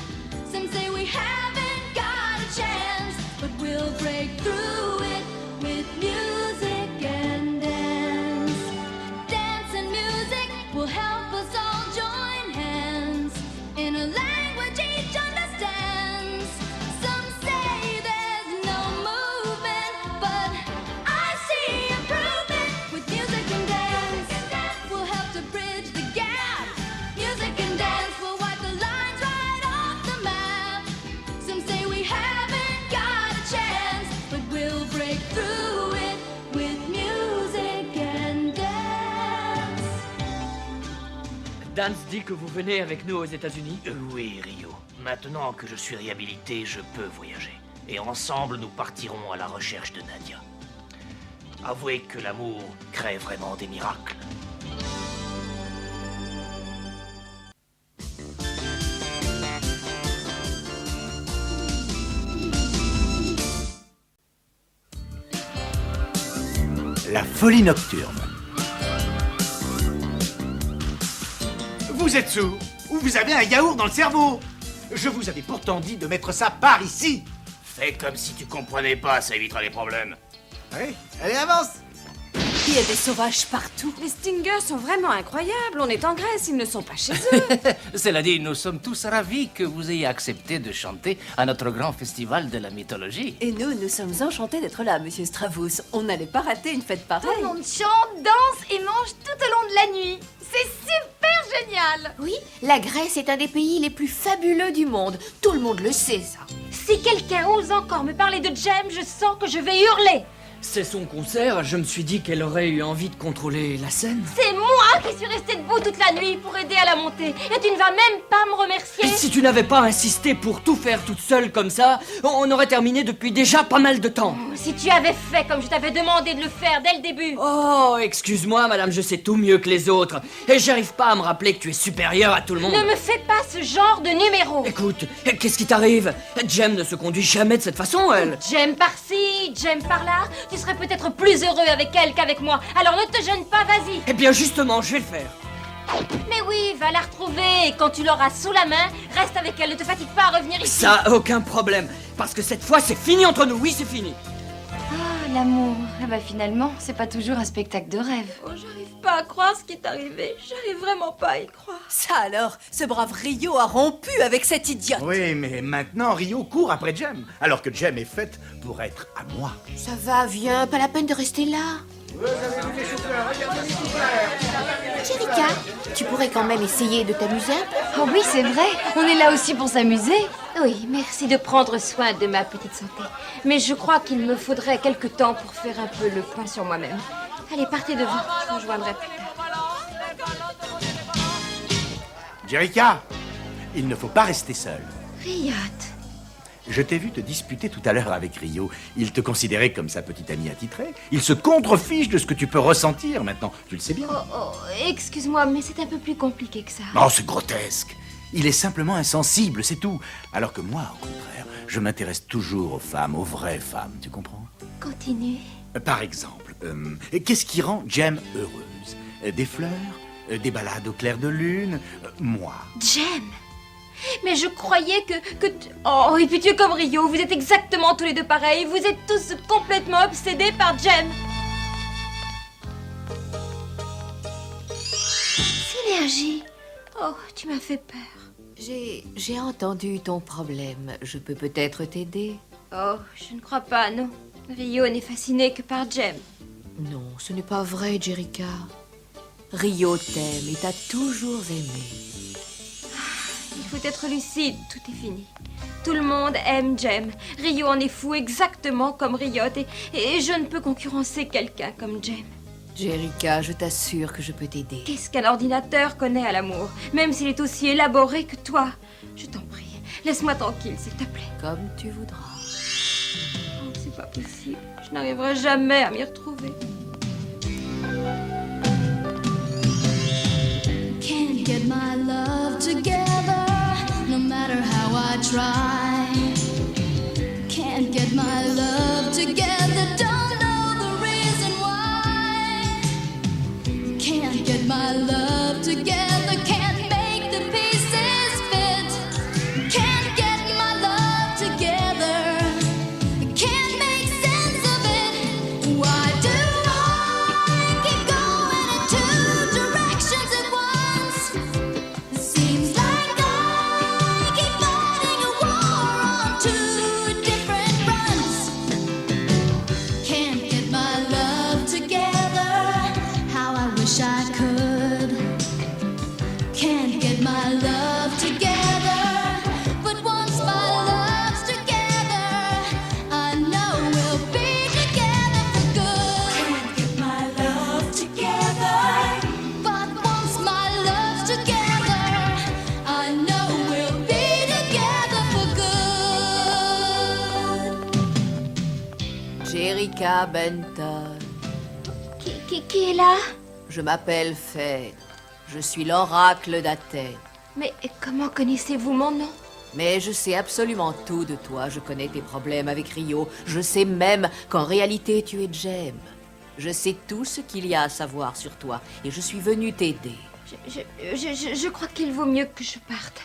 Some say we haven't got a chance, but we'll break through it with music and dance. Dance and music will help us all join hands in a language each understands. Some say there's no movement, but I see improvement with music and dance. Will help to bridge the gap. Music and dance will wipe the lines right off the map. Some say we haven't got a chance, but we'll break through it with music and dance. Dan dit que vous venez avec nous aux États-Unis. Oui, Rio. Maintenant que je suis réhabilité, je peux voyager. Et ensemble, nous partirons à la recherche de Nadia. Avouez que l'amour crée vraiment des miracles. La folie nocturne. Vous êtes sourd ou vous avez un yaourt dans le cerveau? Je vous avais pourtant dit de mettre ça par ici. Fais comme si tu comprenais pas, ça évitera les problèmes. Oui, allez, avance. Il y a des sauvages partout. Les Stingers sont vraiment incroyables. On est en Grèce, ils ne sont pas chez eux. Cela dit, nous sommes tous ravis que vous ayez accepté de chanter à notre grand festival de la mythologie. Et nous sommes enchantés d'être là, monsieur Stravous. On n'allait pas rater une fête Tout pareille. le monde chante, danse et mange tout au long de la nuit. C'est super génial. Oui, la Grèce est un des pays les plus fabuleux du monde. Tout le monde le sait, ça. Si quelqu'un ose encore me parler de Jem, je sens que je vais hurler. C'est son concert, je me suis dit qu'elle aurait eu envie de contrôler la scène. C'est moi qui suis restée debout toute la nuit pour aider à la montée. Et tu ne vas même pas me remercier. Et si tu n'avais pas insisté pour tout faire toute seule comme ça, on aurait terminé depuis déjà pas mal de temps. Si tu avais fait comme je t'avais demandé de le faire dès le début. Oh, excuse-moi, madame, je sais tout mieux que les autres. Et j'arrive pas à me rappeler que tu es supérieure à tout le monde. Ne me fais pas ce genre de numéro. Écoute, qu'est-ce qui t'arrive? Jem ne se conduit jamais de cette façon, elle. Jem par-ci, Jem par-là. Tu serais peut-être plus heureux avec elle qu'avec moi. Alors ne te gêne pas, vas-y. Eh bien, justement, je vais le faire. Mais oui, va la retrouver. Et quand tu l'auras sous la main, reste avec elle. Ne te fatigue pas à revenir ici. Ça, aucun problème. Parce que cette fois, c'est fini entre nous. Oui, c'est fini. Ah, l'amour. Ah bah finalement, c'est pas toujours un spectacle de rêve. Oh, j'arrive pas à croire ce qui est arrivé. J'arrive vraiment pas à y croire. Ça alors, ce brave Rio a rompu avec cette idiote. Oui, mais maintenant Rio court après Jem, alors que Jem est faite pour être à moi. Ça va, viens, pas la peine de rester là. Chérika, tu pourrais quand même essayer de t'amuser un peu. Oh oui, c'est vrai. On est là aussi pour s'amuser. Oui, merci de prendre soin de ma petite santé. Mais je crois qu'il me faudrait quelque temps pour faire un peu le point sur moi-même. Allez, partez devant. Je vous rejoindrai plus tard. Jericha, il ne faut pas rester seul. Riyad. Je t'ai vu te disputer tout à l'heure avec Rio. Il te considérait comme sa petite amie attitrée. Il se contrefiche de ce que tu peux ressentir maintenant. Tu le sais bien. Oh, excuse-moi, mais c'est un peu plus compliqué que ça. Non, c'est grotesque. Il est simplement insensible, c'est tout. Alors que moi, au contraire, je m'intéresse toujours aux femmes, aux vraies femmes, tu comprends? Continue. Par exemple, qu'est-ce qui rend Jem heureuse? Des fleurs? Des balades au clair de lune? Moi? Jem. Mais je croyais Oh, et puis tu es comme Rio, vous êtes exactement tous les deux pareils. Vous êtes tous complètement obsédés par Jem. Synergie. Oh, tu m'as fait peur. J'ai entendu ton problème. Je peux peut-être t'aider. Oh, je ne crois pas, non. Rio n'est fasciné que par Jem. Non, ce n'est pas vrai, Jerica. Rio t'aime et t'a toujours aimé. Il faut être lucide, tout est fini. Tout le monde aime Jem. Rio en est fou exactement comme Riot et je ne peux concurrencer quelqu'un comme Jem. Jerica, je t'assure que je peux t'aider. Qu'est-ce qu'un ordinateur connaît à l'amour, même s'il est aussi élaboré que toi? Je t'en prie, laisse-moi tranquille, s'il te plaît. Comme tu voudras. Oh, c'est pas possible. Je n'arriverai jamais à m'y retrouver. Can't get my love together, no matter how I try. Can't get my love together, don't know the reason why. Can't get my love together, can't make the pieces fit. Can't get my love together, can't make sense of it. Why do I keep going in two directions at once? Seems like I keep fighting a war on two different fronts. Can't get my love together, how I wish I could. Can't get my love together, but once my love's together, I know we'll be together for good. Can't get my love together, but once my love's together, I know we'll be together for good. Jerica Benton. Qui est là? Je m'appelle Phèdre. Je suis l'oracle d'Athènes. Mais comment connaissez-vous mon nom? Mais je sais absolument tout de toi. Je connais tes problèmes avec Rio. Je sais même qu'en réalité tu es Jem. Je sais tout ce qu'il y a à savoir sur toi et je suis venu t'aider. Je crois qu'il vaut mieux que je parte.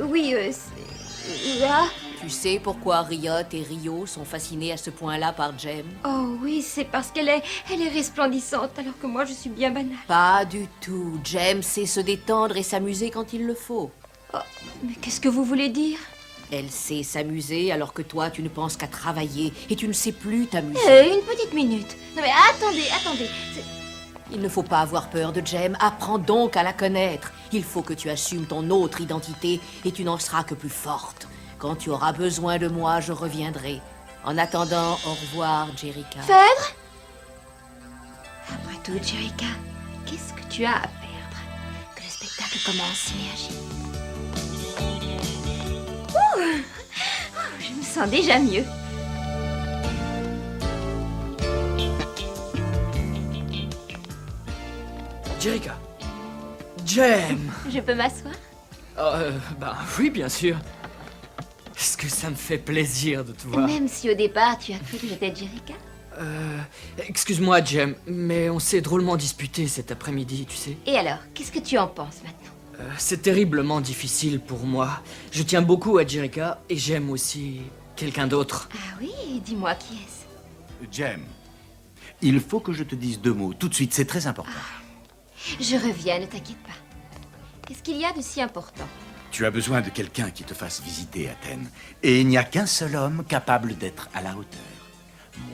Oui, ah. Tu sais pourquoi Riot et Rio sont fascinés à ce point-là par Jem? Oh oui, c'est parce qu'elle est resplendissante, alors que moi je suis bien banale. Pas du tout. Jem sait se détendre et s'amuser quand il le faut. Oh, mais qu'est-ce que vous voulez dire? Elle sait s'amuser alors que toi tu ne penses qu'à travailler et tu ne sais plus t'amuser. Une petite minute. Non mais attendez. Il ne faut pas avoir peur de Jem. Apprends donc à la connaître. Il faut que tu assumes ton autre identité et tu n'en seras que plus forte. Quand tu auras besoin de moi, je reviendrai. En attendant, au revoir, Jerica. Phèdre? Après tout, Jerica, qu'est-ce que tu as à perdre? Que le spectacle commence, Synergie. Je me sens déjà mieux. Jerica. Jem. Je peux m'asseoir? Ben oui, bien sûr. Est-ce que ça me fait plaisir de te voir? Même si au départ tu as cru que j'étais Jerica? Excuse-moi, Jem, mais on s'est drôlement disputé cet après-midi, tu sais. Et alors, qu'est-ce que tu en penses maintenant? C'est terriblement difficile pour moi. Je tiens beaucoup à Jerica et j'aime aussi quelqu'un d'autre. Ah oui, dis-moi qui est-ce? Jem, il faut que je te dise 2 mots tout de suite, c'est très important. Je reviens, ne t'inquiète pas. Qu'est-ce qu'il y a de si important? Tu as besoin de quelqu'un qui te fasse visiter Athènes. Et il n'y a qu'un seul homme capable d'être à la hauteur.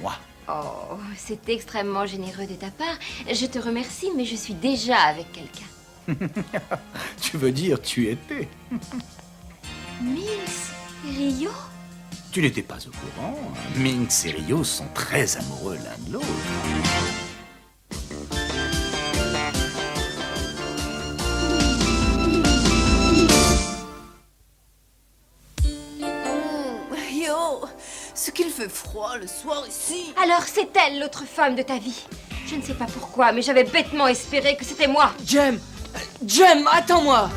Moi. Oh, c'est extrêmement généreux de ta part. Je te remercie, mais je suis déjà avec quelqu'un. Tu veux dire tu étais? Minx et Rio? Tu n'étais pas au courant. Minx et Rio sont très amoureux l'un de l'autre. Rio, ce qu'il fait froid le soir ici. Alors c'est elle, l'autre femme de ta vie. Je ne sais pas pourquoi, mais j'avais bêtement espéré que c'était moi. Jem, attends-moi.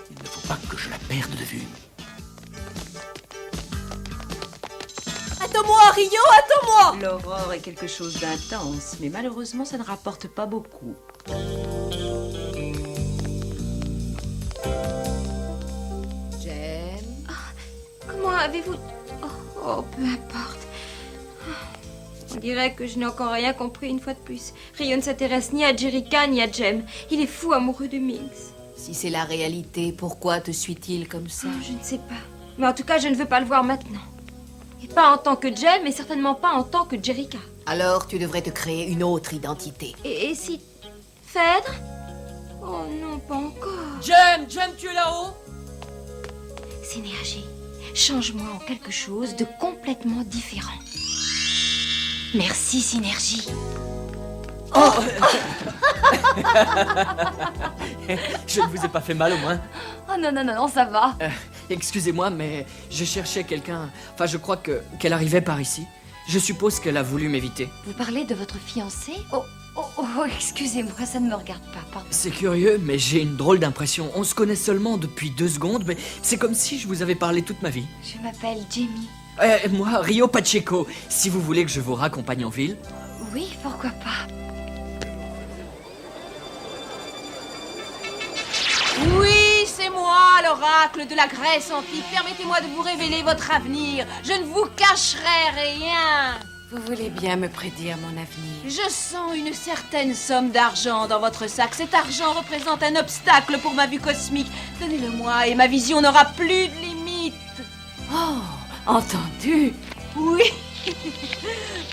Il ne faut pas que je la perde de vue. Attends-moi, Rio, attends-moi! L'aurore est quelque chose d'intense, mais malheureusement, ça ne rapporte pas beaucoup. avez-vous... Oh, peu importe. On dirait que je n'ai encore rien compris une fois de plus. Rio ne s'intéresse ni à Jerrica ni à Jem. Il est fou amoureux de Miggs. Si c'est la réalité, pourquoi te suit-il comme ça? Je ne sais pas. Mais en tout cas, je ne veux pas le voir maintenant. Et pas en tant que Jem, et certainement pas en tant que Jerrica. Alors tu devrais te créer une autre identité. Et si... Phèdre? Oh non, pas encore. Jem, tu es là-haut? Synergie, change-moi en quelque chose de complètement différent. Merci, Synergie. Oh Je ne vous ai pas fait mal au moins. Oh non, ça va. Excusez-moi, mais je cherchais quelqu'un... Enfin, je crois qu'elle arrivait par ici. Je suppose qu'elle a voulu m'éviter. Vous parlez de votre fiancé? Oh, excusez-moi, ça ne me regarde pas, pardon. C'est curieux, mais j'ai une drôle d'impression. On se connaît seulement depuis 2 secondes, mais c'est comme si je vous avais parlé toute ma vie. Je m'appelle Jamie. Moi, Rio Pacheco. Si vous voulez que je vous raccompagne en ville. Oui, pourquoi pas. Oui, c'est moi, l'oracle de la Grèce antique. Permettez-moi de vous révéler votre avenir. Je ne vous cacherai rien. Vous voulez bien me prédire mon avenir? Je sens une certaine somme d'argent dans votre sac. Cet argent représente un obstacle pour ma vue cosmique. Donnez-le-moi et ma vision n'aura plus de limite. Oh, entendu. Oui.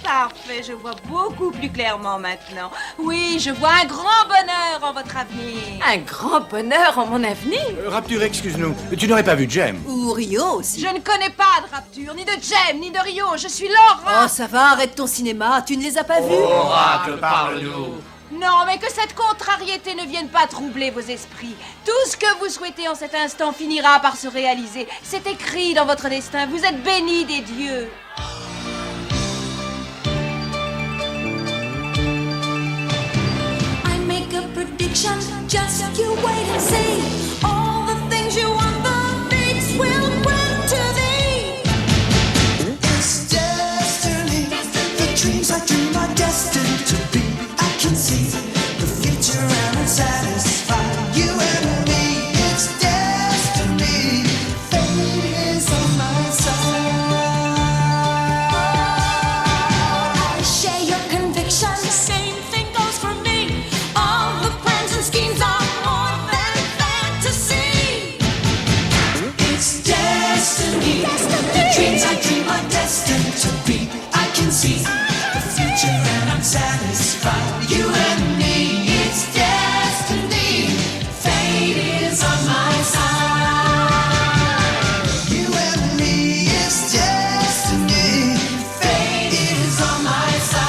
Parfait, je vois beaucoup plus clairement maintenant. Oui, je vois un grand bonheur en votre avenir. Un grand bonheur en mon avenir? Rapture, excuse-nous, tu n'aurais pas vu Jem? Ou Rio aussi. Je ne connais pas de Rapture, ni de Jem, ni de Rio. Je suis Laura. Oh, ça va, arrête ton cinéma, tu ne les as pas vus? Oracle, parle-nous. Non, mais que cette contrariété ne vienne pas troubler vos esprits. Tout ce que vous souhaitez en cet instant finira par se réaliser. C'est écrit dans votre destin. Vous êtes bénis des dieux. Prediction, just you wait and see. All the things you want, the fates will bring to thee. It's destiny. The dreams I dream are destined to be. I can see the future and I'm satisfied. You and me, it's destiny. Fate is on my side. I share your conviction. Same thing goes for me. All the plans and schemes are more than fantasy. It's destiny. The dreams I dream are destined to be. I can see the future and I'm satisfied. You and me, it's destiny. Fate is on my side. You and me, it's destiny. Fate is on my side.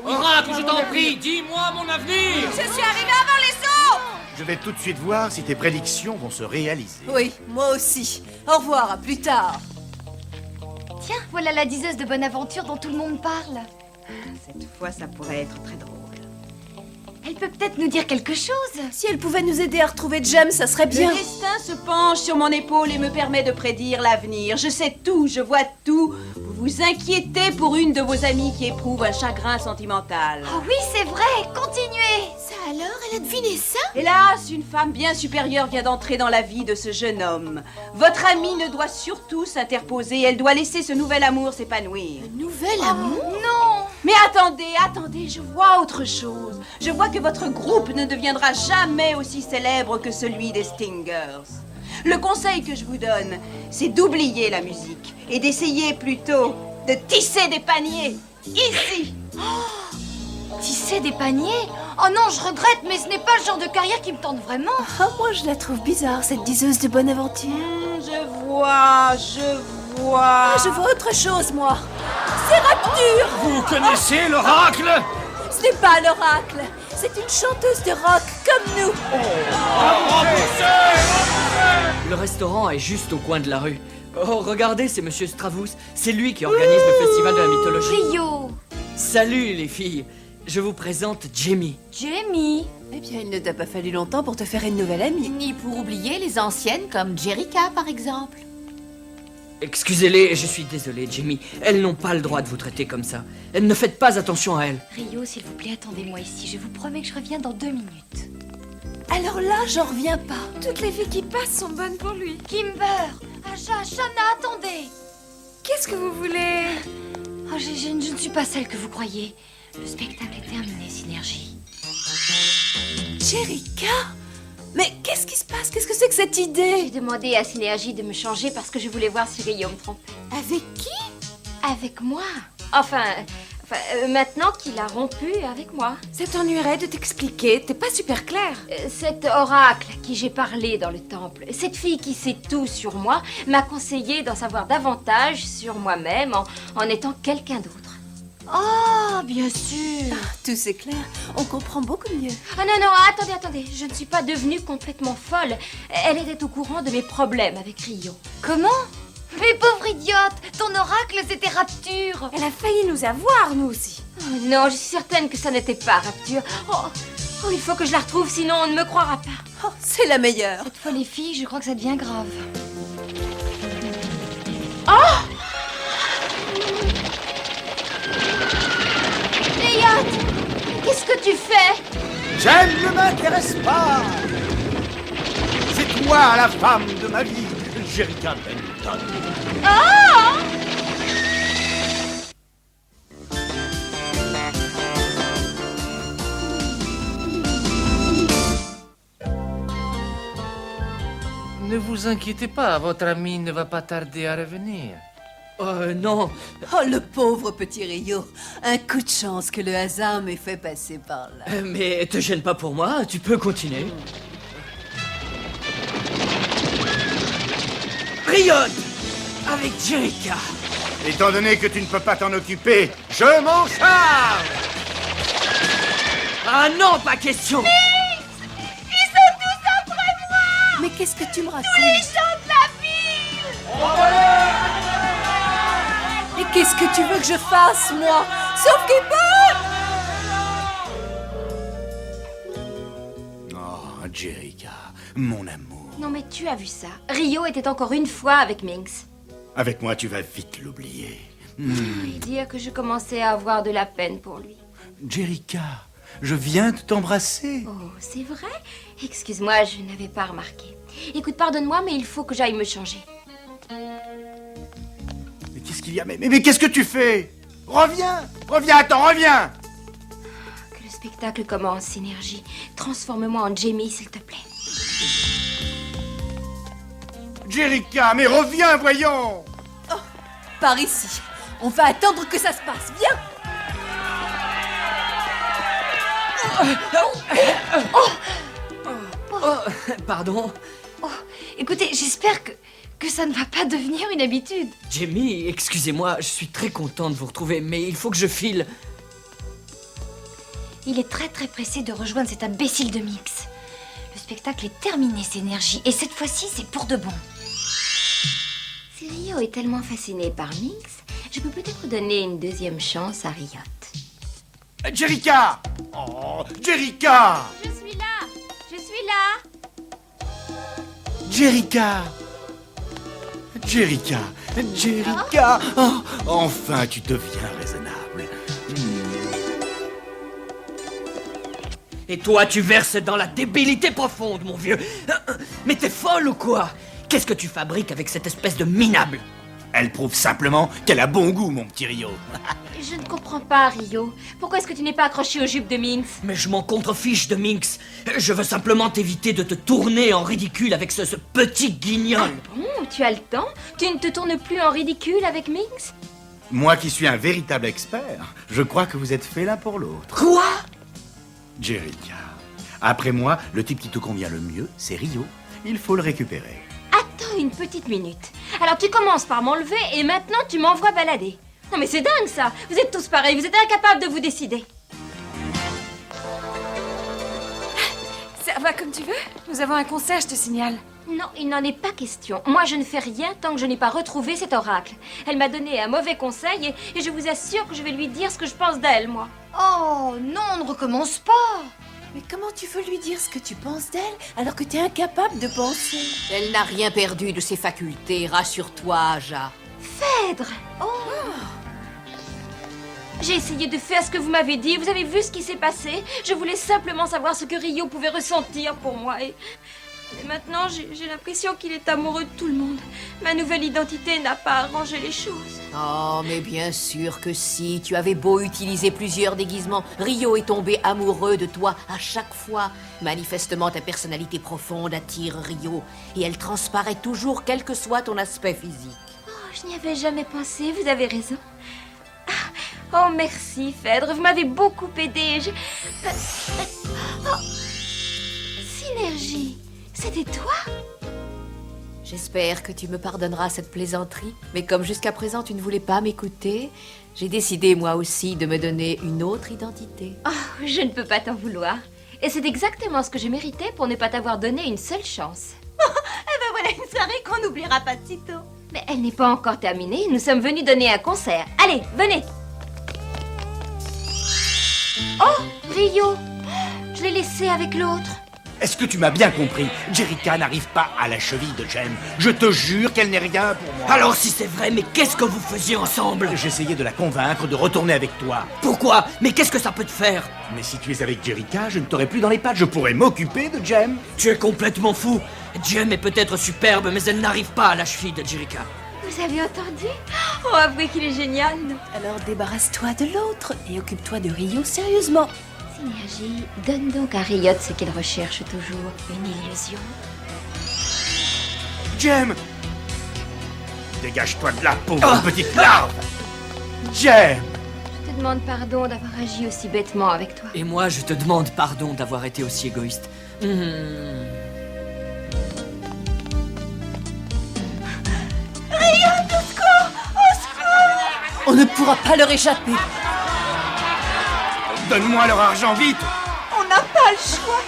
Oracle, je t'en prie, dis-moi mon avenir. Je suis arrivée avant les autres. Je vais tout de suite voir si tes prédictions vont se réaliser. Oui, moi aussi. Au revoir, à plus tard. Tiens, voilà la diseuse de bonne aventure dont tout le monde parle. Cette fois, ça pourrait être très drôle. Elle peut peut-être nous dire quelque chose. Si elle pouvait nous aider à retrouver Jem, ça serait bien. Le destin se penche sur mon épaule et me permet de prédire l'avenir. Je sais tout, je vois tout. Vous vous inquiétez pour une de vos amies qui éprouve un chagrin sentimental. Oh oui, c'est vrai, continuez. Ça alors, elle a deviné ça? Hélas, une femme bien supérieure vient d'entrer dans la vie de ce jeune homme. Votre amie ne doit surtout s'interposer, elle doit laisser ce nouvel amour s'épanouir. Nouvel amour? Non. Mais attendez, je vois autre chose. Je vois que votre groupe ne deviendra jamais aussi célèbre que celui des Stingers. Le conseil que je vous donne, c'est d'oublier la musique et d'essayer plutôt de tisser des paniers, ici. Tisser des paniers? Oh non, je regrette, mais ce n'est pas le genre de carrière qui me tente vraiment. Oh, moi, je la trouve bizarre, cette diseuse de bonne aventure. Je vois. Ah, je vois autre chose, moi. C'est Rapture. Vous connaissez l'oracle? Ce n'est pas l'oracle. C'est une chanteuse de rock comme nous. Le restaurant est juste au coin de la rue. Oh, regardez, c'est Monsieur Stravous. C'est lui qui organise le festival de la mythologie. Rio. Salut les filles. Je vous présente Jamie. Jamie. Eh bien, il ne t'a pas fallu longtemps pour te faire une nouvelle amie. Ni pour oublier les anciennes comme Jerrica, par exemple. Excusez-les, je suis désolé, Jamie. Elles n'ont pas le droit de vous traiter comme ça. Ne faites pas attention à elles. Rio, s'il vous plaît, attendez-moi ici. Je vous promets que je reviens dans 2 minutes. Alors là, j'en reviens pas. Toutes les filles qui passent sont bonnes pour lui. Kimber, Aja, Shana, attendez. Qu'est-ce que vous voulez? Oh, je ne suis pas celle que vous croyez. Le spectacle est terminé, Synergie. Jericha? Mais qu'est-ce qui se passe? Qu'est-ce que c'est que cette idée? J'ai demandé à Synergie de me changer parce que je voulais voir si Rio me trompait. Avec qui? Avec moi. Enfin, maintenant qu'il a rompu avec moi. Ça t'ennuierait de t'expliquer? T'es pas super clair. Cet oracle à qui j'ai parlé dans le temple, cette fille qui sait tout sur moi, m'a conseillé d'en savoir davantage sur moi-même en étant quelqu'un d'autre. Oh, bien sûr. Tout c'est clair. On comprend beaucoup mieux. Ah non, attendez. Je ne suis pas devenue complètement folle. Elle était au courant de mes problèmes avec Rio. Comment? Mais pauvre idiote, ton oracle c'était Rapture. Elle a failli nous avoir, nous aussi. Oh, non, je suis certaine que ça n'était pas Rapture. Oh, il faut que je la retrouve, sinon on ne me croira pas. Oh, c'est la meilleure. Cette fois les filles, je crois que ça devient grave. Oh! Qu'est-ce que tu fais? Jem ne m'intéresse pas. C'est toi la femme de ma vie, Jericha Benton. Oh! Ne vous inquiétez pas, votre ami ne va pas tarder à revenir. Non. Oh, le pauvre petit Rio. Un coup de chance que le hasard m'ait fait passer par là. Mais te gêne pas pour moi, tu peux continuer. Riot avec Jericha. Étant donné que tu ne peux pas t'en occuper, je m'en charge. Ah non, pas question. Ils sont tous après moi. Mais qu'est-ce que tu me racontes? Tous les gens de la ville. Et qu'est-ce que tu veux que je fasse, moi? Sauf Kimber! Oh, Jericha, mon amour. Non mais tu as vu ça. Rio était encore une fois avec Minx. Avec moi, tu vas vite l'oublier. Et dire que je commençais à avoir de la peine pour lui. Jericha, je viens de t'embrasser. Oh, c'est vrai? Excuse-moi, je n'avais pas remarqué. Écoute, pardonne-moi, mais il faut que j'aille me changer. Mais qu'est-ce qu'il y a? Mais qu'est-ce que tu fais? Reviens! Attends, reviens! Que le spectacle commence, Synergie. Transforme-moi en Jamie, s'il te plaît. Jericha, mais reviens, voyons! Par ici. On va attendre que ça se passe. Viens! Pardon. Oh, écoutez, j'espère que ça ne va pas devenir une habitude. Jamie, excusez-moi, je suis très content de vous retrouver, mais il faut que je file. Il est très pressé de rejoindre cet imbécile de Mix. Le spectacle est terminé, Synergie, et cette fois-ci, c'est pour de bon. Si Rio est tellement fasciné par Minx, je peux peut-être donner une deuxième chance à Riot. Jericha! Oh, Jericha! Je suis là! Jericha! Jericha! Oh, enfin, tu deviens raisonnable. Et toi, tu verses dans la débilité profonde, mon vieux. Mais t'es folle ou quoi? Qu'est-ce que tu fabriques avec cette espèce de minable? Elle prouve simplement qu'elle a bon goût, mon petit Rio. Je ne comprends pas, Rio. Pourquoi est-ce que tu n'es pas accroché aux jupes de Minx? Mais je m'en contrefiche de Minx. Je veux simplement t'éviter de te tourner en ridicule avec ce petit guignol. Ah bon, tu as le temps? Tu ne te tournes plus en ridicule avec Minx? Moi qui suis un véritable expert, je crois que vous êtes faits l'un pour l'autre. Quoi? Jericha, après moi, le type qui te convient le mieux, c'est Rio. Il faut le récupérer. Attends une petite minute. Alors tu commences par m'enlever et maintenant tu m'envoies balader. Non mais c'est dingue ça. Vous êtes tous pareils, vous êtes incapables de vous décider. Ça va comme tu veux? Nous avons un concert, je te signale. Non, il n'en est pas question. Moi, je ne fais rien tant que je n'ai pas retrouvé cet oracle. Elle m'a donné un mauvais conseil et je vous assure que je vais lui dire ce que je pense d'elle, moi. Oh, non, on ne recommence pas. Mais comment tu veux lui dire ce que tu penses d'elle alors que tu es incapable de penser? Elle n'a rien perdu de ses facultés, rassure-toi, Aja. Phèdre! J'ai essayé de faire ce que vous m'avez dit. Vous avez vu ce qui s'est passé? Je voulais simplement savoir ce que Rio pouvait ressentir pour moi. Et maintenant, j'ai l'impression qu'il est amoureux de tout le monde. Ma nouvelle identité n'a pas arrangé les choses. Oh, mais bien sûr que si. Tu avais beau utiliser plusieurs déguisements, Rio est tombé amoureux de toi à chaque fois. Manifestement, ta personnalité profonde attire Rio. Et elle transparaît toujours, quel que soit ton aspect physique. Oh, je n'y avais jamais pensé. Vous avez raison. Oh, merci, Phèdre. Vous m'avez beaucoup aidé. Oh. Synergie. C'était toi? J'espère que tu me pardonneras cette plaisanterie, mais comme jusqu'à présent tu ne voulais pas m'écouter, j'ai décidé moi aussi de me donner une autre identité. Oh, je ne peux pas t'en vouloir. Et c'est exactement ce que je méritais pour ne pas t'avoir donné une seule chance. Eh ben voilà une soirée qu'on n'oubliera pas de sitôt. Mais elle n'est pas encore terminée. Nous sommes venus donner un concert. Allez, venez. Oh, Rio. Je l'ai laissé avec l'autre. Est-ce que tu m'as bien compris? Jerica n'arrive pas à la cheville de Jem. Je te jure qu'elle n'est rien pour moi. Alors si c'est vrai, mais qu'est-ce que vous faisiez ensemble? J'essayais de la convaincre de retourner avec toi. Pourquoi? Mais qu'est-ce que ça peut te faire? Mais si tu es avec Jerica, je ne t'aurai plus dans les pattes. Je pourrais m'occuper de Jem. Tu es complètement fou. Jem est peut-être superbe, mais elle n'arrive pas à la cheville de Jerica. Vous avez entendu? Oh, avouez qu'il est génial. Alors débarrasse-toi de l'autre et occupe-toi de Rio sérieusement. Synergie, donne donc à Riot ce qu'il recherche toujours, une illusion. Jem! Dégage-toi de là, pauvre petite larve! Jem! Je te demande pardon d'avoir agi aussi bêtement avec toi. Et moi, je te demande pardon d'avoir été aussi égoïste. Rio, au secours! Au secours! On ne pourra pas leur échapper. Donne-moi leur argent, vite! On n'a pas le choix.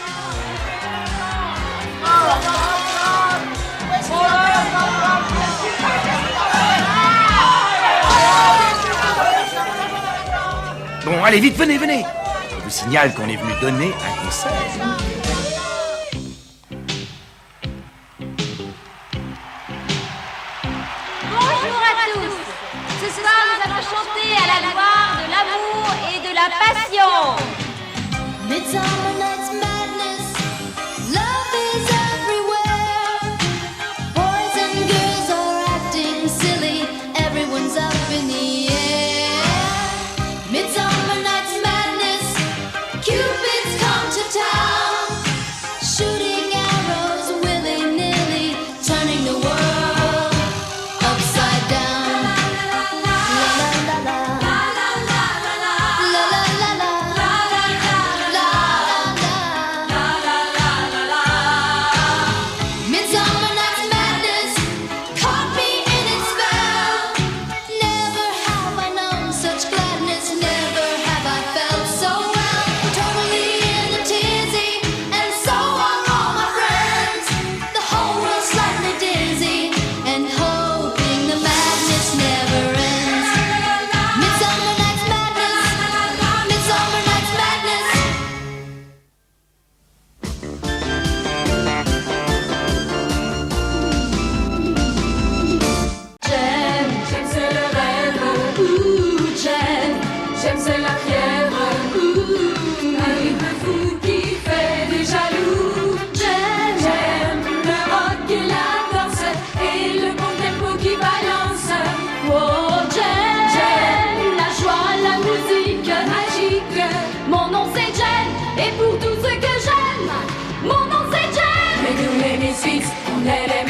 Bon, allez, vite, venez, venez! Je vous signale qu'on est venu donner un concert. Bonjour à tous. Ce soir, nous allons chanter à la gloire de l'amour et de la passion. Midsummer Night's Madness, love is everywhere. Boys and girls are acting silly, everyone's up in the air. Midsummer Night's Madness, Cupid's come to town, shooting arrows willy-nilly, turning the world upside down. La la la la. Midsummer Night's Madness caught me in its spell. Never have I known such gladness, never have I felt so well. Totally in a tizzy, and so are all my friends. The whole world's slightly dizzy, and hoping the madness never ends. Midsummer Night's Madness, Midsummer Night's Madness. J'aime, c'est le rêve. Ouh, j'aime, c'est la fièvre. Ouh, un rythme fou qui fait des jaloux. J'aime le rock et la danse et le bon tempo qui balance. Oh, j'aime la joie, la musique magique. Mon nom c'est Jen et pour tout ce que j'aime, mon nom c'est Jen. Mais nous les Misfits, on est les